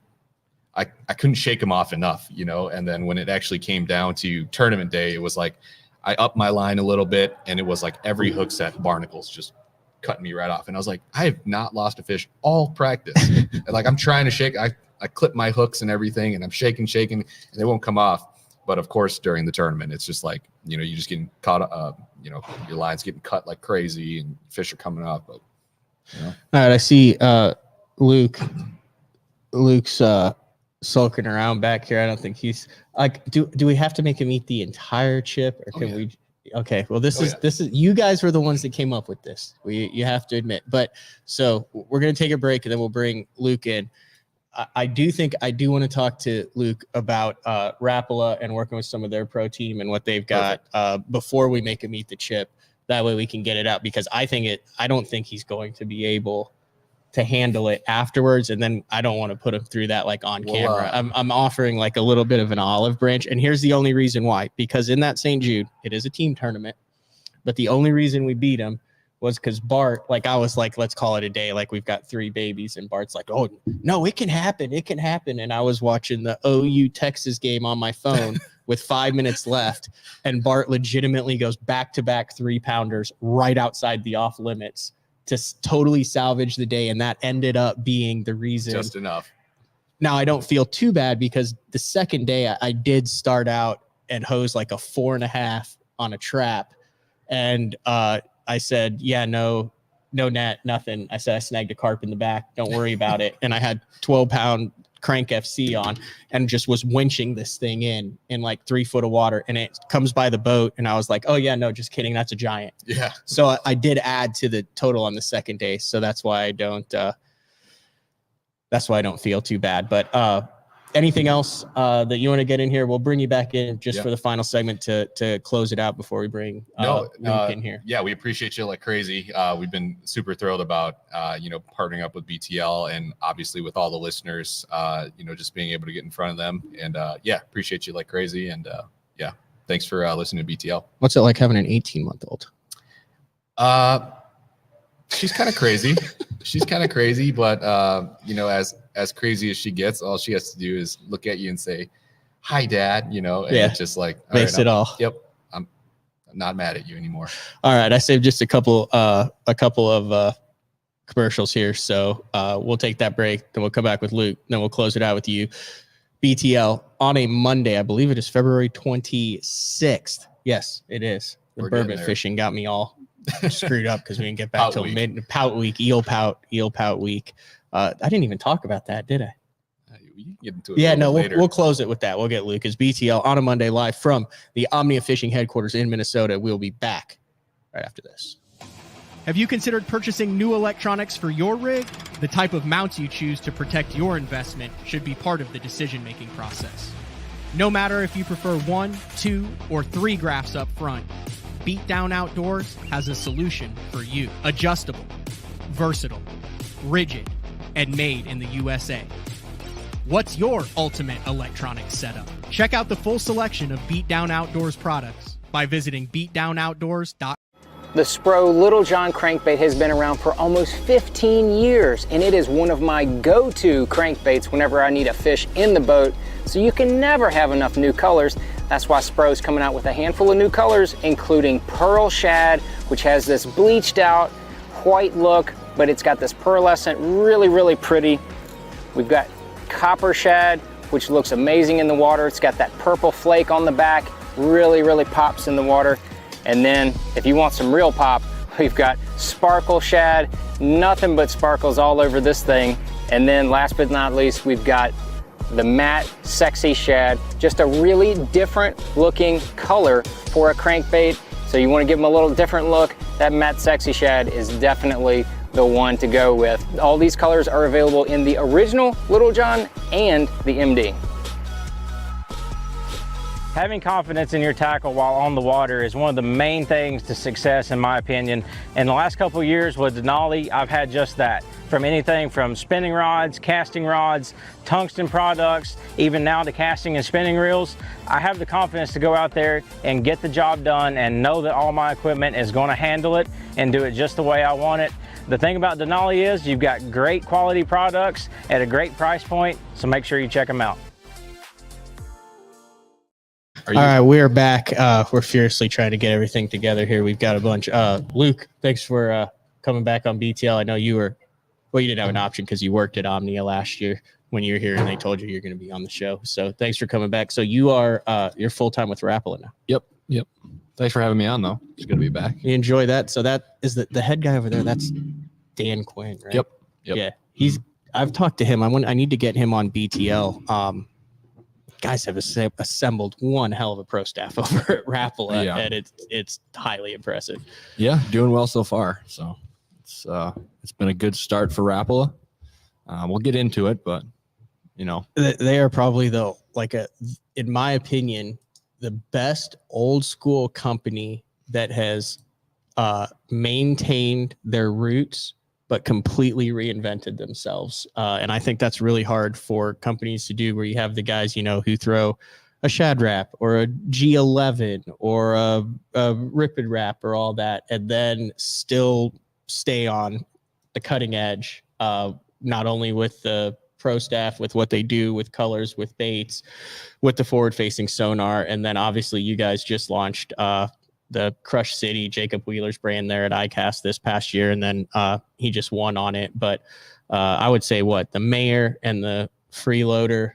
shake them off enough, and then when it actually came down to tournament day, it was like I upped my line a little bit, and it was like every hook set barnacles just cutting me right off, and I was like, I have not lost a fish all practice. And like I'm trying to shake, I clip my hooks and everything, and I'm shaking, and they won't come off. But of course, during the tournament, it's just like, you're just getting caught up, your line's getting cut like crazy, and fish are coming up. But, All right, I see Luke's sulking around back here. I don't think he's like, do we have to make him eat the entire chip, or can we? Okay, well, this is you guys were the ones that came up with this. You have to admit. But so we're gonna take a break, and then we'll bring Luke in. I do want to talk to Luke about Rapala and working with some of their pro team and what they've got before we make him eat the chip. That way we can get it out, because I don't think he's going to be able to handle it afterwards. And then I don't want to put him through that like on camera. I'm offering like a little bit of an olive branch. And here's the only reason why, because in that St. Jude, it is a team tournament, but the only reason we beat him was because Bart, like I was like, let's call it a day. Like we've got 3 babies, and Bart's like, oh no, it can happen. It can happen. And I was watching the OU Texas game on my phone with 5 minutes left. And Bart legitimately goes back-to-back 3-pounders right outside the off limits to totally salvage the day. And that ended up being the reason. Just enough. Now I don't feel too bad, because the second day I did start out and hose like a 4.5 on a trap. And, I said, yeah, no net, nothing. I said, I snagged a carp in the back. Don't worry about it. And I had 12-pound crank FC on and just was winching this thing in like 3 foot of water. And it comes by the boat. And I was like, oh yeah, no, just kidding. That's a giant. Yeah. So I did add to the total on the second day. So that's why I don't feel too bad. But, anything else that you want to get in here? We'll bring you back in just for the final segment to close it out before we bring Luke in here. Yeah, we appreciate you like crazy. We've been super thrilled about partnering up with BTL, and obviously with all the listeners, just being able to get in front of them. And appreciate you like crazy. And thanks for listening to BTL. What's it like having an 18-month-old? She's kind of crazy. But as crazy as she gets, all she has to do is look at you and say, hi, Dad, and it's just like, makes it all. Yep. I'm not mad at you anymore. All right. I saved just a couple of commercials here. So we'll take that break. Then we'll come back with Luke. Then we'll close it out with you. BTL on a Monday. I believe it is February 26th. Yes, it is. The burbot fishing got me all screwed up because we didn't get back till pout week, eel pout week. I didn't even talk about that, did I? We can get into it we'll close it with that. We'll get Lucas BTL on a Monday live from the Omnia Fishing headquarters in Minnesota. We'll be back right after this. Have you considered purchasing new electronics for your rig? The type of mounts you choose to protect your investment should be part of the decision-making process. No matter if you prefer 1, 2, or 3 graphs up front, Beatdown Outdoors has a solution for you. Adjustable, versatile, rigid, and made in the USA. What's your ultimate electronics setup? Check out the full selection of Beatdown Outdoors products by visiting beatdownoutdoors.com. The Spro Little John crankbait has been around for almost 15 years, and it is one of my go-to crankbaits whenever I need a fish in the boat, so you can never have enough new colors. That's why Spro's coming out with a handful of new colors, including Pearl Shad, which has this bleached out white look, but it's got this pearlescent, really, really pretty. We've got Copper Shad, which looks amazing in the water. It's got that purple flake on the back, really, really pops in the water. And then if you want some real pop, we've got Sparkle Shad, nothing but sparkles all over this thing. And then last but not least, we've got the matte Sexy Shad, just a really different looking color for a crankbait. So you want to give them a little different look. That matte Sexy Shad is definitely the one to go with. All these colors are available in the original Little John and the MD. Having confidence in your tackle while on the water is one of the main things to success, in my opinion. In the last couple of years with Denali, I've had just that. From anything from spinning rods, casting rods, tungsten products, even now to casting and spinning reels, I have the confidence to go out there and get the job done and know that all my equipment is going to handle it and do it just the way I want it. The thing about Denali is you've got great quality products at a great price point, so make sure you check them out. All right, we're back. We're furiously trying to get everything together here. We've got a bunch. Luke, thanks for coming back on BTL. I know you didn't have an option because you worked at Omnia last year when you were here and they told you you're going to be on the show. So thanks for coming back. So you're full-time with Rapala now. Yep. Thanks for having me on, though. It's good to be back. You enjoy that? So that is the head guy over there. That's Dan Quinn, right? Yep. Yeah. I've talked to him. I need to get him on BTL. Guys have assembled one hell of a pro staff over at Rapala, and it's highly impressive. Yeah, doing well so far. So it's been a good start for Rapala. We'll get into it, but They are probably in my opinion, the best old school company that has maintained their roots but completely reinvented themselves. And I think that's really hard for companies to do, where you have the guys, who throw a Shad Wrap or a G11 or a Ripid Wrap or all that, and then still stay on the cutting edge, not only with the pro staff, with what they do with colors, with baits, with the forward facing sonar. And then obviously you guys just launched the Crush City, Jacob Wheeler's brand there at ICAST this past year. And then he just won on it. But I would say the Mayor and the Freeloader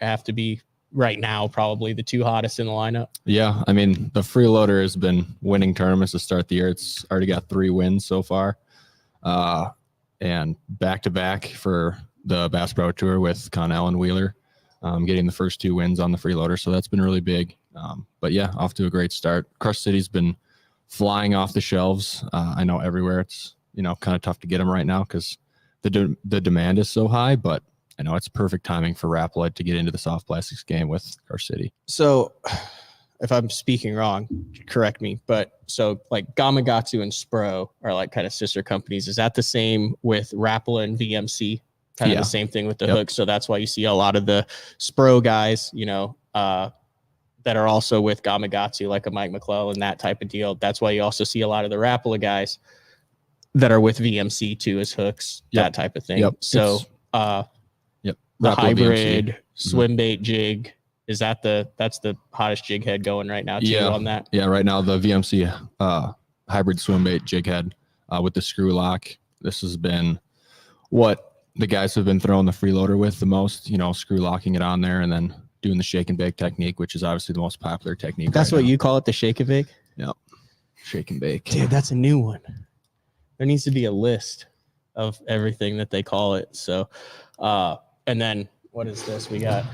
have to be right now probably the two hottest in the lineup. Yeah. I mean, the Freeloader has been winning tournaments to start the year. It's already got 3 wins so far. And back-to-back for the Bass Pro Tour with Connell and Wheeler, getting the first 2 wins on the Freeloader. So that's been really big. But yeah, off to a great start. Crush City's been flying off the shelves. I know everywhere it's, kind of tough to get them right now because the demand is so high, but I know it's perfect timing for Rapala to get into the soft plastics game with Crush City. So if I'm speaking wrong, correct me. But so Gamakatsu and Spro are kind of sister companies. Is that the same with Rapala and VMC? Kind of the same thing with the hook. So that's why you see a lot of the Spro guys, that are also with Gamakatsu, like a Mike McClellan, that type of deal. That's why you also see a lot of the Rapala guys that are with VMC too as hooks, that type of thing. Yep. So the Rapala hybrid VMC. swim bait jig, is that's the hottest jig head going right now too on that? Yeah, right now the VMC hybrid swim bait jig head with the screw lock. This has been what the guys have been throwing the Freeloader with the most, screw locking it on there and then doing the shake and bake technique, which is obviously the most popular technique. That's what you call it, the shake and bake? Yep. Shake and bake. Dude, that's a new one. There needs to be a list of everything that they call it. So, and then what is this we got?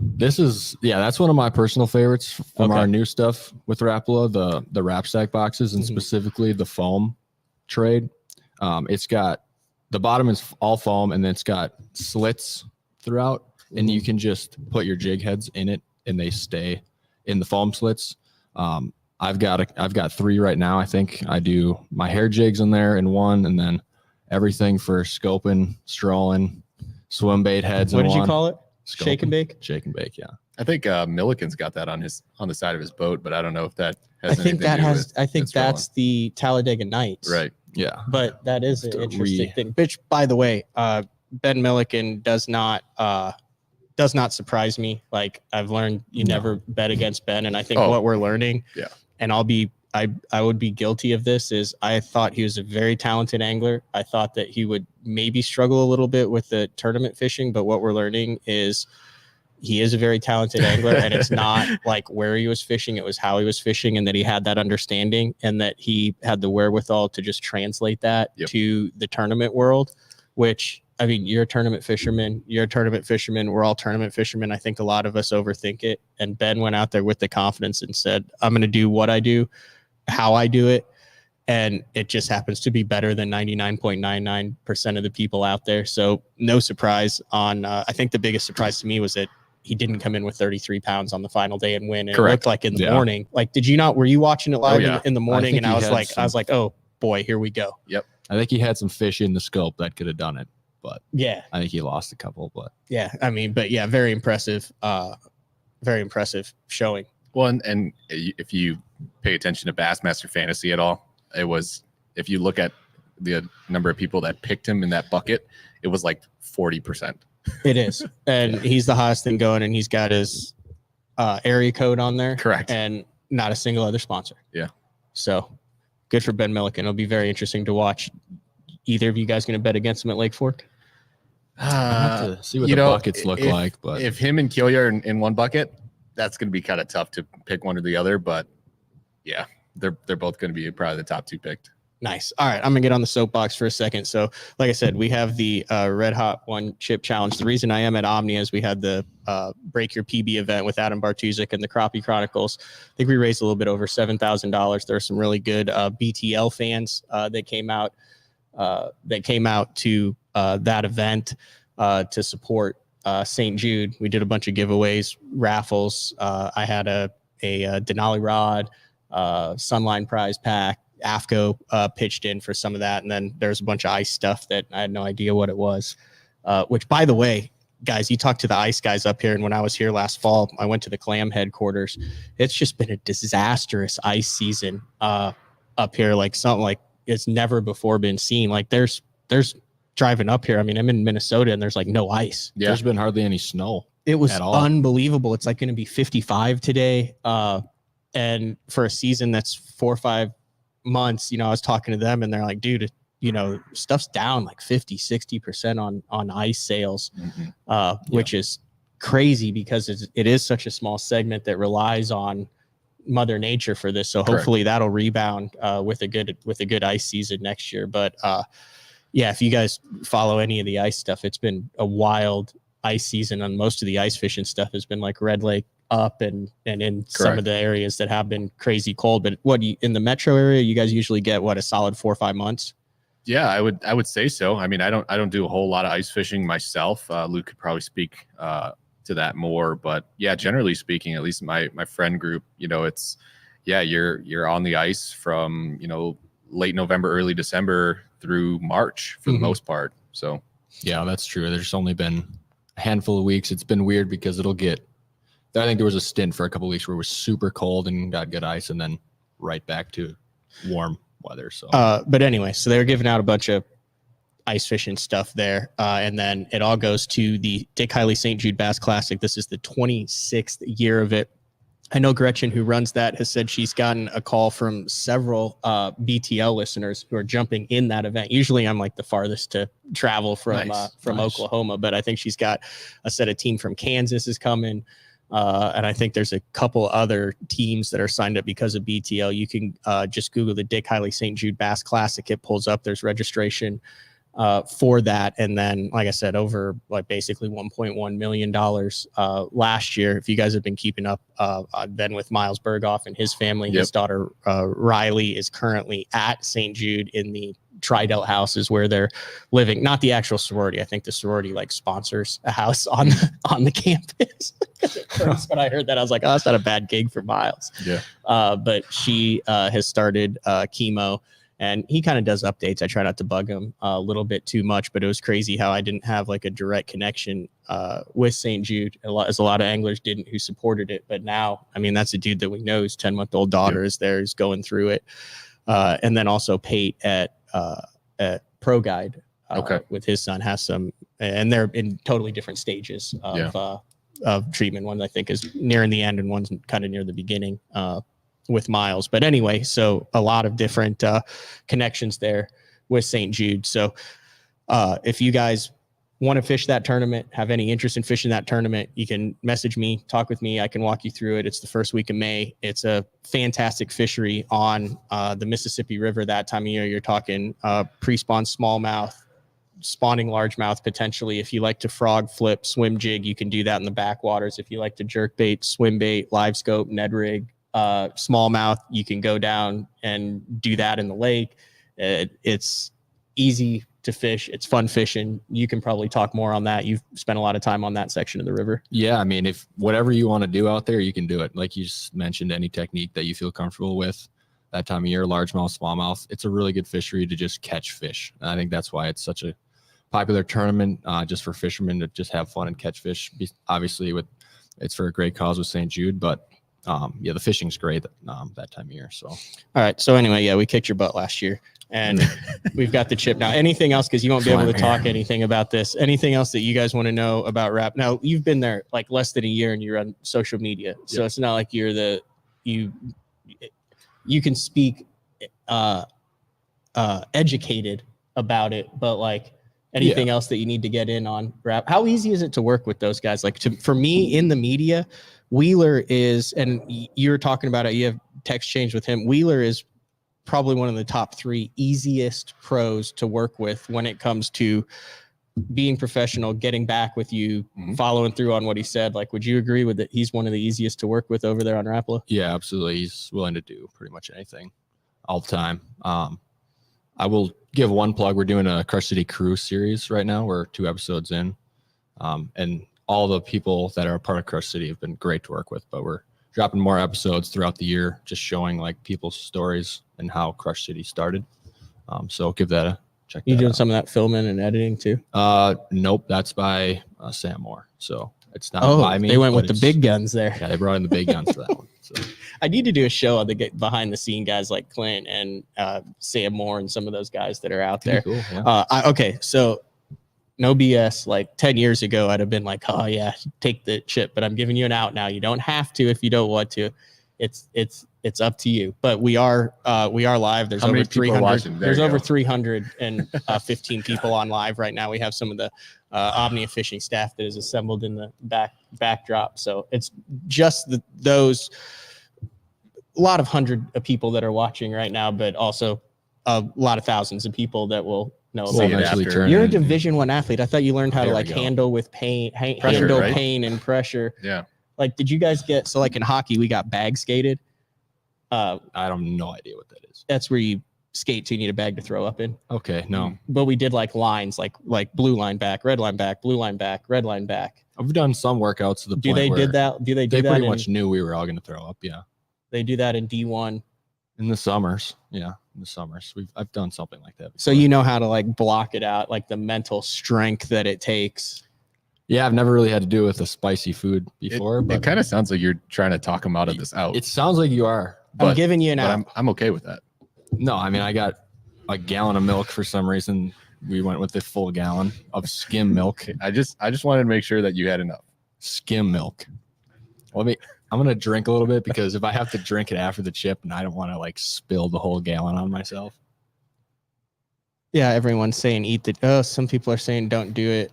This is, that's one of my personal favorites from our new stuff with Rapala, the wrap stack boxes, and specifically the foam trade. It's got, the bottom is all foam, and then it's got slits throughout, and you can just put your jig heads in it and they stay in the foam slits. I've got 3 right now. I think I do my hair jigs in there in one, and then everything for scoping, strolling, swim bait heads. What did you call it? Shake and bake? Shake and bake, yeah. I think Milliken's got that on the side of his boat, but I don't know if that has I think that's the Talladega Nights. Right. Yeah. But that is an interesting thing. Which, by the way, Ben Milliken does not surprise me. I've learned you never bet against Ben, and I think what we're learning, and I would be guilty of this, is I thought he was a very talented angler. I thought that he would maybe struggle a little bit with the tournament fishing, but what we're learning is he is a very talented angler, and it's not where he was fishing, it was how he was fishing, and that he had that understanding, and that he had the wherewithal to just translate that to the tournament world, which, I mean, you're a tournament fisherman. We're all tournament fishermen. I think a lot of us overthink it. And Ben went out there with the confidence and said, I'm going to do what I do, how I do it. And it just happens to be better than 99.99% of the people out there. So no surprise on, I think the biggest surprise to me was that he didn't come in with 33 pounds on the final day and win. And it looked like in the morning, did you not, were you watching it live in the morning? And I was like, oh boy, here we go. Yep. I think he had some fish in the scope that could have done it. But yeah, I think he lost a couple. But yeah, I mean, but yeah, very impressive showing. Well, and if you pay attention to Bassmaster Fantasy at all, it was, if you look at the number of people that picked him in that bucket, it was 40%. It is, and he's the hottest thing going, and he's got his area code on there, correct, and not a single other sponsor. Yeah, so good for Ben Milliken. It'll be very interesting to watch. Either of you guys going to bet against him at Lake Fork? To see what the buckets look like, but if him and Killier are in one bucket, that's going to be kind of tough to pick one or the other. But yeah, they're both going to be probably the top 2 picked. Nice. All right, I'm gonna get on the soapbox for a second. So, like I said, we have the Red Hot One Chip Challenge. The reason I am at Omnia is we had the Break Your PB event with Adam Bartuzik and the Crappie Chronicles. I think we raised a little bit over $7,000. There are some really good BTL fans that came out to that event to support St. Jude, we did a bunch of giveaways, raffles. I had a Denali rod, Sunline prize pack. AFCO pitched in for some of that, and then there's a bunch of ice stuff that I had no idea what it was. Which, by the way, guys, you talked to the ice guys up here, and when I was here last fall, I went to the Clam headquarters. It's just been a disastrous ice season up here, like something like it's never before been seen. Like there's driving up here. I mean, I'm in Minnesota, and there's like no ice. Yeah. There's been hardly any snow. It was unbelievable. It's like going to be 55 today, and for a season that's 4 or 5 months, I was talking to them, and they're like, dude, stuff's down like 50-60% on ice sales, which is crazy because it is such a small segment that relies on Mother Nature for this. So hopefully that'll rebound with a good ice season next year. But if you guys follow any of the ice stuff, it's been a wild ice season, and most of the ice fishing stuff has been like Red Lake up and in some of the areas that have been crazy cold. But in the metro area, you guys usually get a solid 4 or 5 months? Yeah, I would say so. I mean, I don't do a whole lot of ice fishing myself. Luke could probably speak to that more, but yeah, generally speaking, at least my friend group, it's you're on the ice from late November, early December through March for the most part. So yeah, that's true. There's only been a handful of weeks. It's been weird because I think there was a stint for a couple of weeks where it was super cold and got good ice, and then right back to warm weather. So but anyway, so they were giving out a bunch of ice fishing stuff there, and then it all goes to the Dick Hiley St. Jude Bass Classic. This is the 26th year of it. I know Gretchen, who runs that, has said she's gotten a call from several BTL listeners who are jumping in that event. Usually I'm like the farthest to travel from Oklahoma, but I think she's got a set of team from Kansas is coming. And I think there's a couple other teams that are signed up because of BTL. You can just Google the Dick Hiley St. Jude Bass Classic. It pulls up. There's registration for that. And then, like I said, over basically $1.1 million last year. If you guys have been keeping up, then with Miles Berghoff and his family, his daughter Riley is currently at St. Jude in the Tridelt house is where they're living, not the actual sorority. I think the sorority sponsors a house on the campus. At first, when I heard that, I was like, oh, that's not a bad gig for Miles. Yeah. But she has started chemo, and he kind of does updates. I try not to bug him a little bit too much, but it was crazy how I didn't have a direct connection with St. Jude, as a lot of anglers didn't who supported it. But now, I mean, that's a dude that we know. His 10-month-old daughter is there, is going through it. And then also Pate at Pro Guide with his son has some, and they're in totally different stages of treatment. One I think is nearing the end, and one's kind of near the beginning with Miles. But anyway, so a lot of different connections there with St. Jude. So if you guys want to fish that tournament, have any interest in fishing that tournament, you can message me, talk with me. I can walk you through it. It's the first week of May. It's a fantastic fishery on the Mississippi River that time of year. You're talking pre-spawn smallmouth, spawning largemouth potentially. If you like to frog flip, swim jig, you can do that in the backwaters. If you like to jerk bait, swim bait, live scope, Ned rig, smallmouth, you can go down and do that in the lake. It's easy to fish. It's fun fishing. You can probably talk more on that. You've spent a lot of time on that section of the river. Yeah. I mean, if whatever you want to do out there, you can do it. Like you just mentioned, any technique that you feel comfortable with that time of year, largemouth, smallmouth, it's a really good fishery to just catch fish. And I think that's why it's such a popular tournament, just for fishermen to just have fun and catch fish. Obviously it's for a great cause with St. Jude, but the fishing's great that time of year. So, all right. So anyway, we kicked your butt last year, and we've got the chip now. Anything else? Because you won't be able to talk anything about this. Anything else that you guys want to know about Rap? Now, you've been there less than a year, and you're on social media, so it's not like you're you can speak educated about it, but anything else that you need to get in on Rap? How easy is it to work with those guys? For me in the media, Wheeler is, and you're talking about it, you have text change with him. Wheeler is probably one of the top 3 easiest pros to work with when it comes to being professional, getting back with you, following through on what he said. Would you agree with that? He's one of the easiest to work with over there on Rapala? Yeah, absolutely. He's willing to do pretty much anything all the time. I will give one plug. We're doing a Crush City Cruise series right now. We're 2 episodes in. And all the people that are a part of Crush City have been great to work with, but we're dropping more episodes throughout the year, just showing like people's stories and how Crush City started. So give that a check. You doing out. some of that filming and editing too? Nope, that's by Sam Moore. So it's not Oh, by me. they went with the it's- big guns there. Yeah, they brought in the big guns for that one. So I need to do a show on the behind the scene guys like Clint and Sam Moore and some of those guys that are out there. pretty cool. Yeah. Okay, so no BS. Like 10 years ago, I'd have been like, "Oh yeah, take the chip," but I'm giving you an out now. You don't have to if you don't want to. It's up to you. But we are live. There's How over many people are 300. watching? There There's you over go. 315 people on live right now. We have some of the Omnia Fishing staff that is assembled in the backdrop. So it's just those a lot of hundred of people that are watching right now, but also a lot of thousands of people that will know We'll about it. eventually turn You're a into- Division I athlete. I thought you learned how to There we like go. handle with pain, Pressure, handle right? pain and pressure. Yeah. Like, did you guys get so like in hockey we got bag skated? I have no idea what that is. That's where you skate to, you need a bag to throw up in. Okay, no. But we did like lines, like blue line back, red line back, blue line back, red line back. I've done some workouts to the Do point they where did that? Do they do they that? pretty in, much knew we were all going to throw up. Yeah. They do that in D1. In the summers. Yeah. In the summers. I've done something like that. So before. you know how to like block it out, like the mental strength that it takes. Yeah, I've never really had to do it with a spicy food before, It but kind of sounds like you're trying to talk him out of this out. it sounds like you are. I'm giving you an but out. I'm okay with that. No, I mean, I got a gallon of milk for some reason. We went with the full gallon of skim milk. I just wanted to make sure that you had enough. Skim milk. I'm going to drink a little bit because if I have to drink it after the chip, and I don't want to like spill the whole gallon on myself. Yeah, everyone's saying eat the. Oh, some people are saying don't do it,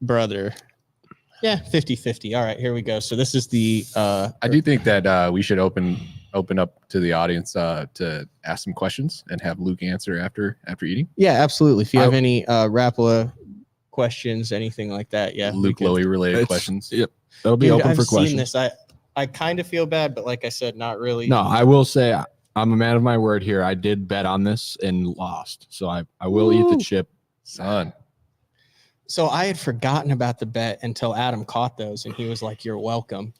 brother. Yeah, 50-50. All right, here we go. So this is the. I do think that we should open up to the audience to ask some questions and have Luke answer after eating. Yeah, absolutely. If you have any Rapala questions, anything like that, yeah. Luke Lowy related It's- questions. Yep. That'll be Dude, open I've for seen questions. this. I kind of feel bad, but like I said, not really. No, I will say I'm a man of my word here. I did bet on this and lost. So I will eat the chip. Son. So I had forgotten about the bet until Adam caught those and he was like, "You're welcome."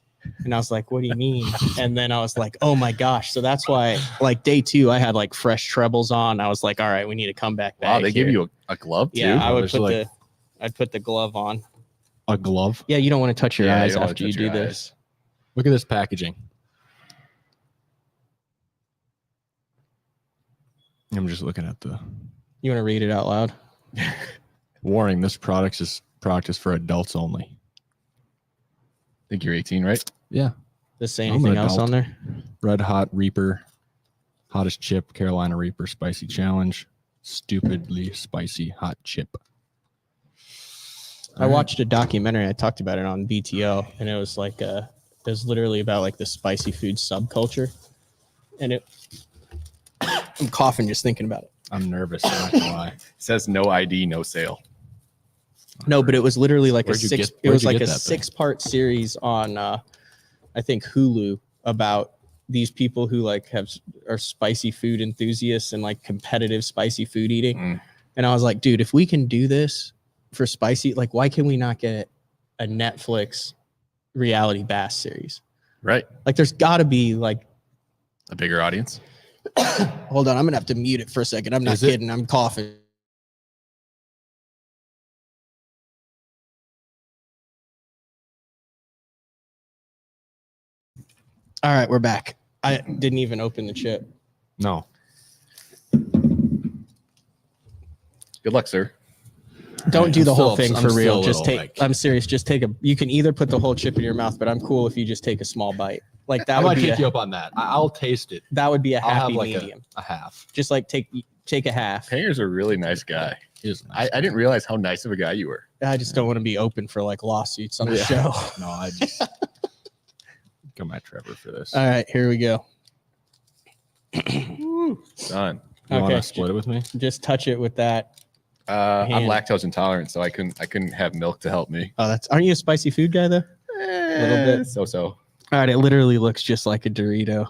And I was like, "What do you mean?" And then I was like, "Oh my gosh." So that's why like day 2, I had like fresh trebles on. I was like, "All right, we need to come back." Wow, they give you a glove too. Yeah, I would There's put like- I'd put the glove on. A glove. Yeah, you don't want to touch your Yeah, you eyes don't wanna after you touch do your this. Look at this packaging. I'm just looking at the You want to read it out loud? warning. This product is for adults only. I think you're 18, right? Yeah. Does it say I'm an anything else adult. on there? Red Hot Reaper, hottest chip, Carolina Reaper, spicy challenge, stupidly spicy hot chip. I watched a documentary. I talked about it on BTO, and it was like it was literally about like the spicy food subculture, and I'm coughing just thinking about it. I'm nervous. I'm not gonna lie. It says no ID, no sale. No, but it was literally like Where'd you get it was like a that thing? 6-part series on I think Hulu about these people who like are spicy food enthusiasts and like competitive spicy food eating. Mm. And I was like, dude, if we can do this for spicy, like why can we not get a Netflix reality bass series? Right. Like there's got to be like, A bigger audience. hold on, I'm gonna have to mute it for a second. I'm not Is it? kidding. I'm coughing. All right, we're back. I didn't even open the chip. No. Good luck, sir. Don't do I'm the whole still- thing I'm for still real. a Just little, take. like- I'm serious. Just take a. You can either put the whole chip in your mouth, but I'm cool if you just take a small bite. Like that I would might be take you a, up on that. I'll taste it. that would be a I'll have happy like medium. a half. Just like take a half. Panger's a really nice guy. It is nice. I didn't realize how nice of a guy you were. I just don't want to be open for like lawsuits on the show. No, I just come at Trevor for this. All right, here we go. Son. You want okay. to split it with me? Just touch it with that. I'm Hand. lactose intolerant, so I couldn't have milk to help me. Oh, Eh, aren't you a spicy food guy though? Little bit. So. All right, it literally looks just like a Dorito.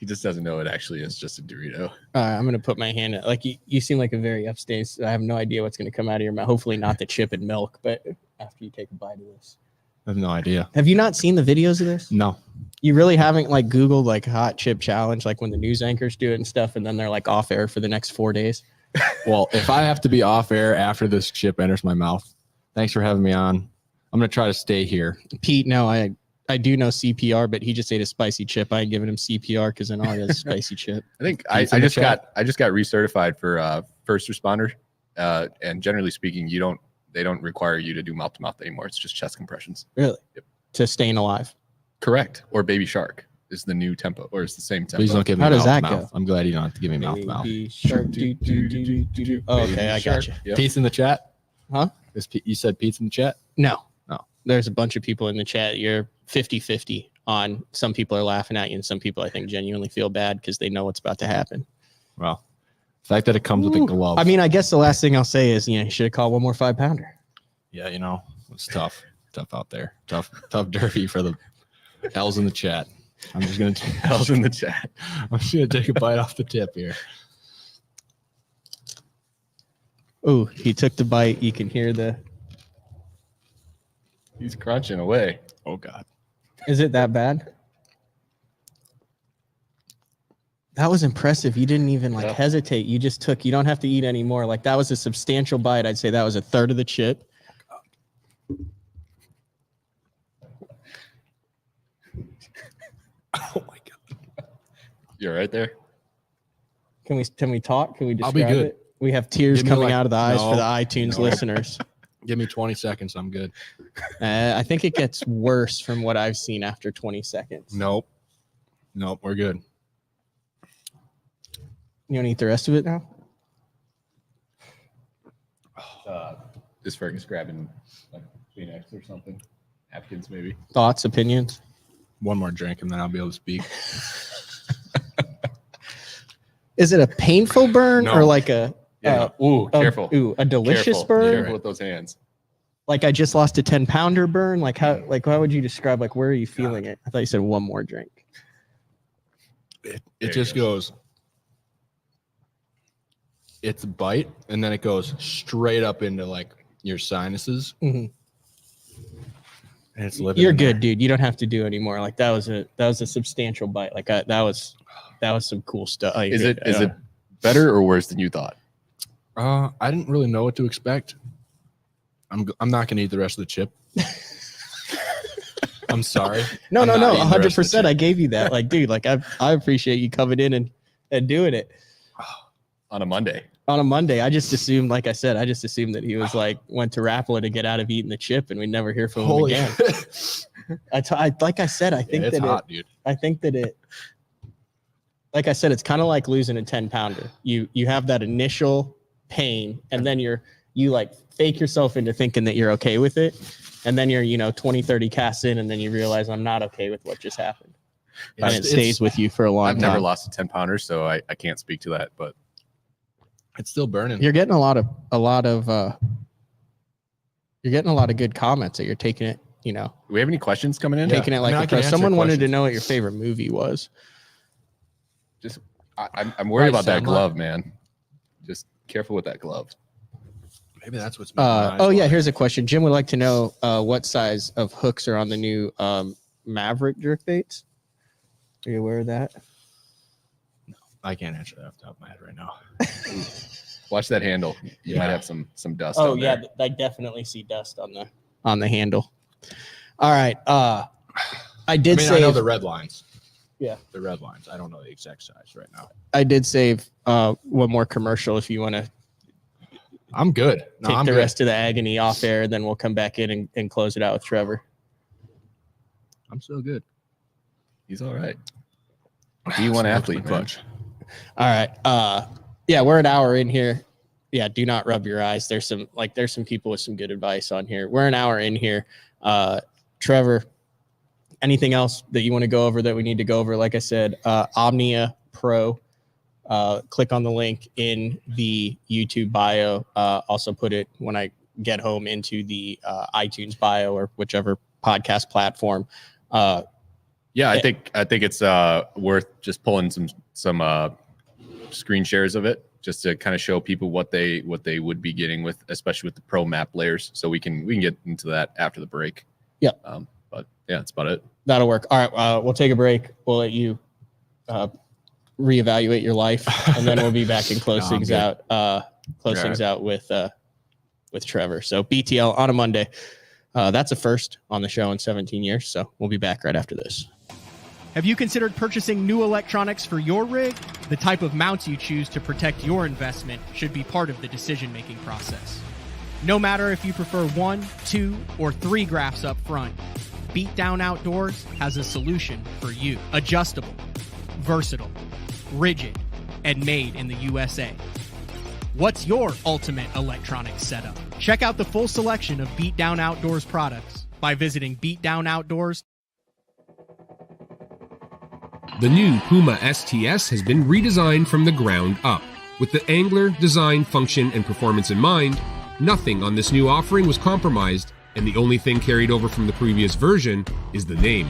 He just doesn't know it actually is just a Dorito. I'm gonna put my hand. Like you seem like a very upstage. I have no idea what's gonna come out of your mouth. Hopefully not the chip and milk, but after you take a bite of this. I have no idea. Have you not seen the videos of this? No. You really haven't like Googled like hot chip challenge, like when the news anchors do it and stuff, and then they're like off air for the next 4 days. Well, if I have to be off air after this chip enters my mouth, thanks for having me on. I'm going to try to stay here. Pete, no, I do know CPR, but he just ate a spicy chip. I ain't giving him CPR because I know he has a spicy chip. I think I just got recertified for first responder, and generally speaking, they don't require you to do mouth to mouth anymore. It's just chest compressions. Really? Yep. To staying alive. Correct. Or Baby Shark is the new tempo, or it's the same tempo. Please don't give me How does mouth that to mouth. go? I'm glad you don't have to give me mouth to mouth. Baby shark, do, do, do, do, do, do. Oh, okay, I got you. Yep. Pete's in the chat? Huh? You said Pete's in the chat? No. No. There's a bunch of people in the chat. You're 50-50 on some people are laughing at you and some people I think genuinely feel bad because they know what's about to happen. Well, the fact that it comes with a glove. I mean, I guess the last thing I'll say is, you should have called one more 5-pounder. Yeah, it's tough. Tough out there. Tough derby for the L's in the chat. I'm just going to L's in the chat. I'm just going to take a bite off the tip here. Oh, he took the bite. You can hear He's crunching away. Oh, God. Is it that bad? That was impressive. You didn't even hesitate. You just took. You don't have to eat anymore. Like that was a substantial bite. I'd say that was a third of the chip. Oh my God. You're right there. Can we talk? Can we describe I'll be good. it? We have tears coming out of the eyes for the iTunes listeners. Give me 20 seconds. I'm good. I think it gets worse from what I've seen after 20 seconds. Nope. We're good. You want to eat the rest of it now? Is Fergus grabbing like Kleenex or something? Napkins maybe. Thoughts, opinions? One more drink and then I'll be able to speak. Is it a painful burn No. or like a Careful. a delicious burn? Careful with those hands. Like I just lost a 10-pounder burn? Like how would you describe where are you feeling it? I thought you said one more drink. It just goes. It's a bite and then it goes straight up into like your sinuses. Mm-hmm. And it's living. You're good, dude. You don't have to do anymore. Like that was a substantial bite. Like that was some cool stuff. Like, Is it better or worse than you thought? I didn't really know what to expect. I'm not gonna eat the rest of the chip. I'm sorry. No, I'm not eating the rest of the 100%. chip. I gave you that. Like, dude, like I appreciate you coming in and doing it On a Monday. on a Monday. I just assumed, like I said, that he was like went to Rapala to get out of eating the chip, and we never hear from him again. Like I said, I think it's that hot, dude. I think that it. Like I said, it's kind of like losing a 10-pounder. You have that initial pain, and then you like fake yourself into thinking that you're okay with it, and then you're 20, 30 casts in, and then you realize I'm not okay with what just happened, and it stays with you for a long I've time. never lost a 10-pounder, so I can't speak to that, but It's still burning. You're getting a lot of good comments that you're taking it. do we have any questions coming in? Taking it like I can answer someone wanted to questions. know what your favorite movie was. Just I'm worried Right, about that Sam, glove, man. Just careful with that glove. Maybe that's what's making my eyes Yeah, water. here's a question. Jim would like to know what size of hooks are on the new Maverick jerk baits. Are you aware of that? I can't answer that off the top of my head right now. Watch that handle. You might Yeah. have some dust. Oh on yeah, there. I definitely see dust on the handle. All right. I did I save. know the red lines. Yeah. The red lines. I don't know the exact size right now. I did save one more commercial if you want to I'm good. No, take I'm the good. rest of the agony off air, then we'll come back in and close it out with Trevor. I'm still good. He's all right. D1 athlete, man. Clutch. All right. Yeah, we're an hour in here. Yeah, do not rub your eyes. There's some people with some good advice on here. We're an hour in here. Trevor, anything else that you want to go over that we need to go over? Like I said, Omnia Pro. Click on the link in the YouTube bio. Also put it when I get home into the iTunes bio or whichever podcast platform. Yeah, I think it's worth just pulling some screen shares of it, just to kind of show people what they would be getting with, especially with the pro map layers. So we can get into that after the break. Yeah. But yeah, that's about it. That'll work. All right. We'll take a break. We'll let you reevaluate your life, and then we'll be back and close things out. Things out with Trevor. So BTL on a Monday. That's a first on the show in 17 years. So we'll be back right after this. Have you considered purchasing new electronics for your rig? The type of mounts you choose to protect your investment should be part of the decision-making process. No matter if you prefer 1, 2, or 3 graphs up front, Beatdown Outdoors has a solution for you. Adjustable, versatile, rigid, and made in the USA. What's your ultimate electronics setup? Check out the full selection of Beatdown Outdoors products by visiting Beatdown Outdoors. The new Puma STS has been redesigned from the ground up. With the angler, design, function, and performance in mind, nothing on this new offering was compromised, and the only thing carried over from the previous version is the name.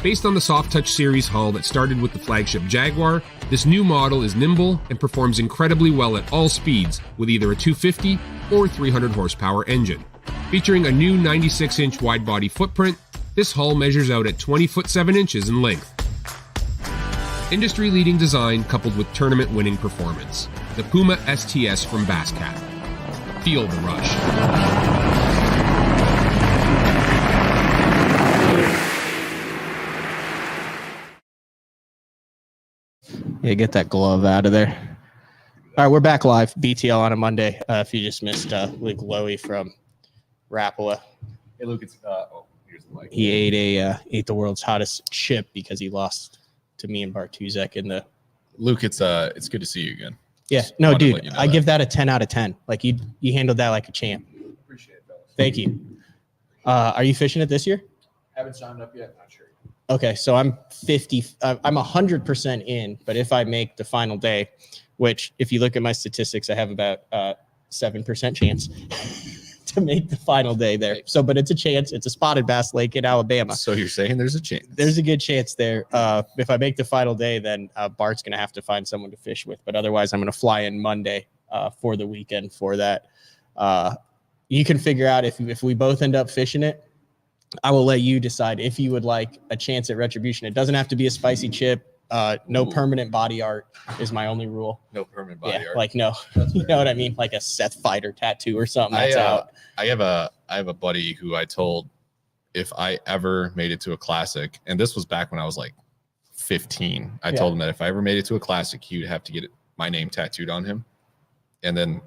Based on the Soft Touch series hull that started with the flagship Jaguar, this new model is nimble and performs incredibly well at all speeds with either a 250 or 300 horsepower engine. Featuring a new 96-inch wide-body footprint, this hull measures out at 20 foot 7 inches in length. Industry-leading design coupled with tournament-winning performance. The Puma STS from Basscat. Feel the rush. Yeah, get that glove out of there. All right, we're back live. BTL on a Monday. If you just missed Luke Lowy from Rapala. Hey, Luke, it's here's the mic. He ate the world's hottest chip because he lost to me and Bartuzek in the. Luke, it's good to see you again. Yeah, Just no, wanted to dude, let you know I that. give that a 10 out of 10. Like you handled that like a champ. Appreciate it, fellas. Thank you. Are you fishing it this year? Haven't signed up yet. Not sure. Okay, so I'm 50. I'm 100% in, but if I make the final day, which if you look at my statistics, I have about 7% chance to make the final day there. So, but it's a chance. It's a spotted bass lake in Alabama. So you're saying there's a chance? There's a good chance there. If I make the final day, then Bart's going to have to find someone to fish with. But otherwise, I'm going to fly in Monday for the weekend for that. You can figure out if we both end up fishing it. I will let you decide if you would like a chance at retribution. It doesn't have to be a spicy chip. No permanent body art is my only rule. No permanent body art. Like no, you know what I mean? Like a Seth Fighter tattoo or something. That's out. I have a buddy who I told if I ever made it to a classic, and this was back when I was like 15. I told him that if I ever made it to a classic, he would have to get my name tattooed on him. And then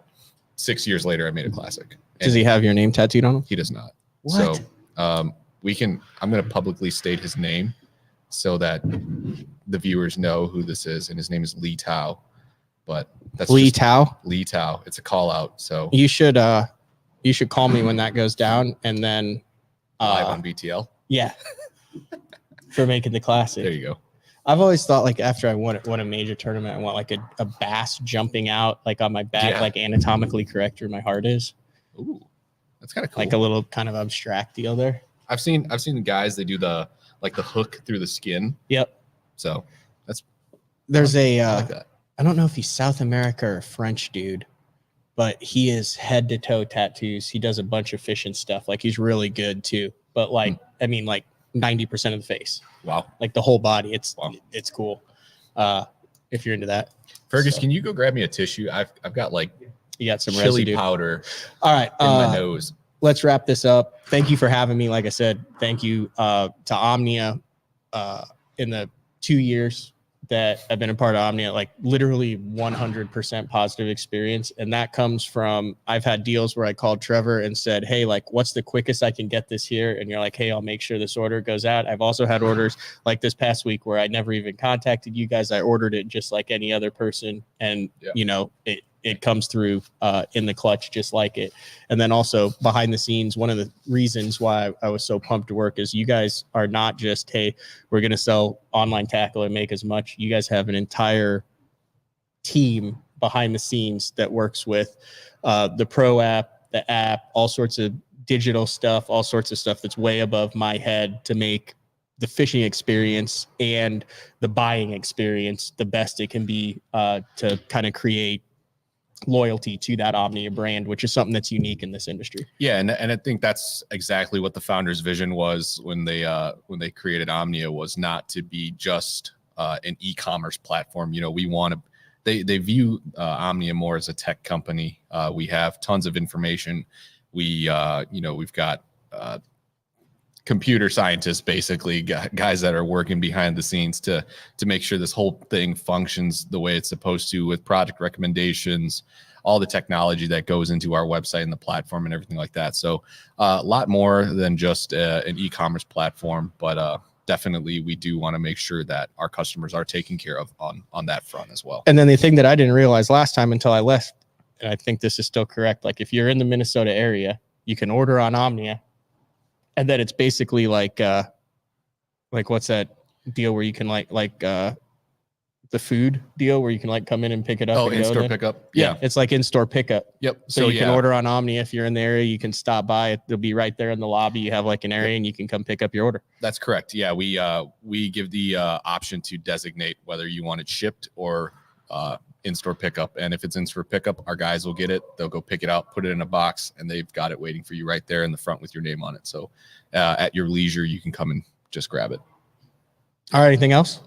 6 years later, I made a classic. Does he have your name tattooed on him? He does not. What? So I'm going to publicly state his name so that the viewers know who this is. And his name is Lee Tao, but that's Lee Tao. Lee Tao. It's a call out. So You should call me when that goes down, and then live on BTL. Yeah, for making the classic. There you go. I've always thought like after I won a major tournament, I want like a bass jumping out like on my back, like anatomically correct where my heart is. Ooh, that's kind of cool. Like a little kind of abstract deal there. I've seen the guys, they do the hook through the skin. Yep. So there's I like that. I don't know if he's South America or a French dude, but he is head to toe tattoos. He does a bunch of fishing stuff. Like he's really good too. But like, I mean, like 90% of the face. Wow. Like the whole body. It's cool. If you're into that. Fergus, can you go grab me a tissue? I've got like you got some chili residue. powder. All right. In my nose. Let's wrap this up. Thank you for having me. Like I said, thank you to Omnia in the 2 years that I've been a part of Omnia, like literally 100% positive experience. And that comes from, I've had deals where I called Trevor and said, hey, like, what's the quickest I can get this here? And you're like, hey, I'll make sure this order goes out. I've also had orders like this past week where I never even contacted you guys. I ordered it just like any other person. And, you know, it comes through in the clutch just like it. And then also behind the scenes, one of the reasons why I was so pumped to work is you guys are not just, hey, we're going to sell online tackle and make as much. You guys have an entire team behind the scenes that works with the pro app, the app, all sorts of digital stuff, all sorts of stuff that's way above my head to make the fishing experience and the buying experience the best it can be to kind of create loyalty to that Omnia brand, which is something that's unique in this industry. Yeah, and I think that's exactly what the founders' vision was when they created Omnia, was not to be just an e-commerce platform. You know, we want to. They view Omnia more as a tech company. We have tons of information. We've got computer scientists, basically guys that are working behind the scenes to make sure this whole thing functions the way it's supposed to, with product recommendations, all the technology that goes into our website and the platform and everything like that. So a lot more than just an e-commerce platform, but definitely we do want to make sure that our customers are taken care of on that front as well. And then the thing that I didn't realize last time until I left, and I think this is still correct, like if you're in the Minnesota area, you can order on Omnia, and then it's basically like what's that deal where you can like the food deal where you can like come in and pick it up. Oh, in-store pickup. Yeah, it's like in-store pickup. Yep. So you can order on Omnia. If you're in the area, you can stop by. It'll be right there in the lobby. You have like an area and you can come pick up your order. That's correct. Yeah, we give the option to designate whether you want it shipped or in-store pickup. And if it's in-store pickup, our guys will get it. They'll go pick it out, put it in a box, and they've got it waiting for you right there in the front with your name on it. So at your leisure, you can come and just grab it. All right. Anything else?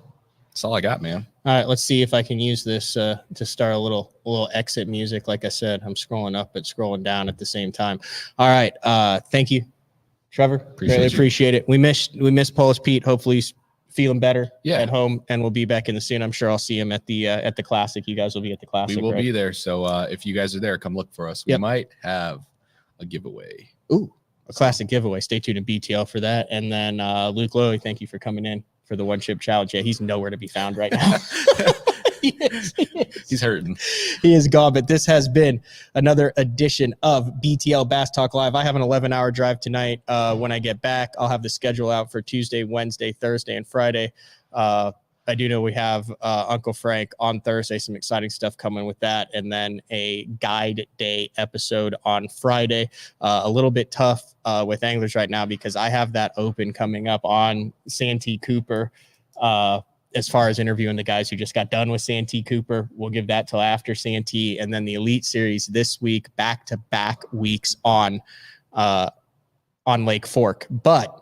That's all I got, man. All right. Let's see if I can use this to start a little exit music. Like I said, I'm scrolling up but scrolling down at the same time. All right. Thank you, Trevor. Appreciate it. We missed Polish Pete. Hopefully he's feeling better at home, and we'll be back in the soon. I'm sure I'll see him at the Classic. You guys will be at the Classic. We will be there. So if you guys are there, come look for us. We might have a giveaway. Ooh, a Classic giveaway. Stay tuned to BTL for that. And then Luke Lowy, thank you for coming in for the One Chip Challenge. Yeah, he's nowhere to be found right now. He's hurting. He is gone, but this has been another edition of BTL Bass Talk Live. I have an 11-hour drive tonight. When I get back, I'll have the schedule out for Tuesday, Wednesday, Thursday, and Friday. I do know we have Uncle Frank on Thursday, some exciting stuff coming with that, and then a guide day episode on Friday. A little bit tough with anglers right now because I have that open coming up on Santee Cooper. As far as interviewing the guys who just got done with Santee Cooper, we'll give that till after Santee, and then the Elite Series this week, back-to-back weeks on Lake Fork. But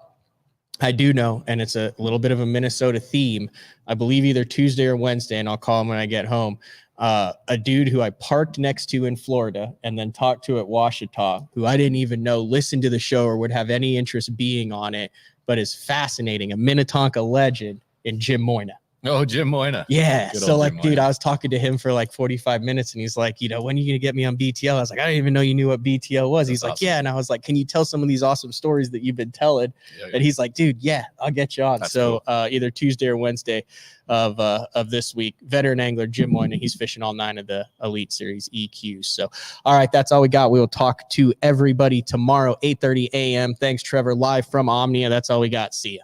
I do know, and it's a little bit of a Minnesota theme, I believe either Tuesday or Wednesday, and I'll call him when I get home, a dude who I parked next to in Florida and then talked to at Washita, who I didn't even know listened to the show or would have any interest being on it, but is fascinating, a Minnetonka legend, in Jim Moyna. Oh, Jim Moyna. Yeah. Good So old like, Jim dude, Moyna. I was talking to him for like 45 minutes and he's like, you know, when are you going to get me on BTL? I was like, I didn't even know you knew what BTL was. He's like, awesome. yeah. And I was like, can you tell some of these awesome stories that you've been telling? Yeah, And he's like, dude, yeah, I'll get you on. That's So either Tuesday or Wednesday of this week, veteran angler Jim Moyna, he's fishing all 9 of the Elite Series EQs. So, all right, that's all we got. We will talk to everybody tomorrow, 8:30 a.m. Thanks, Trevor, live from Omnia. That's all we got. See ya.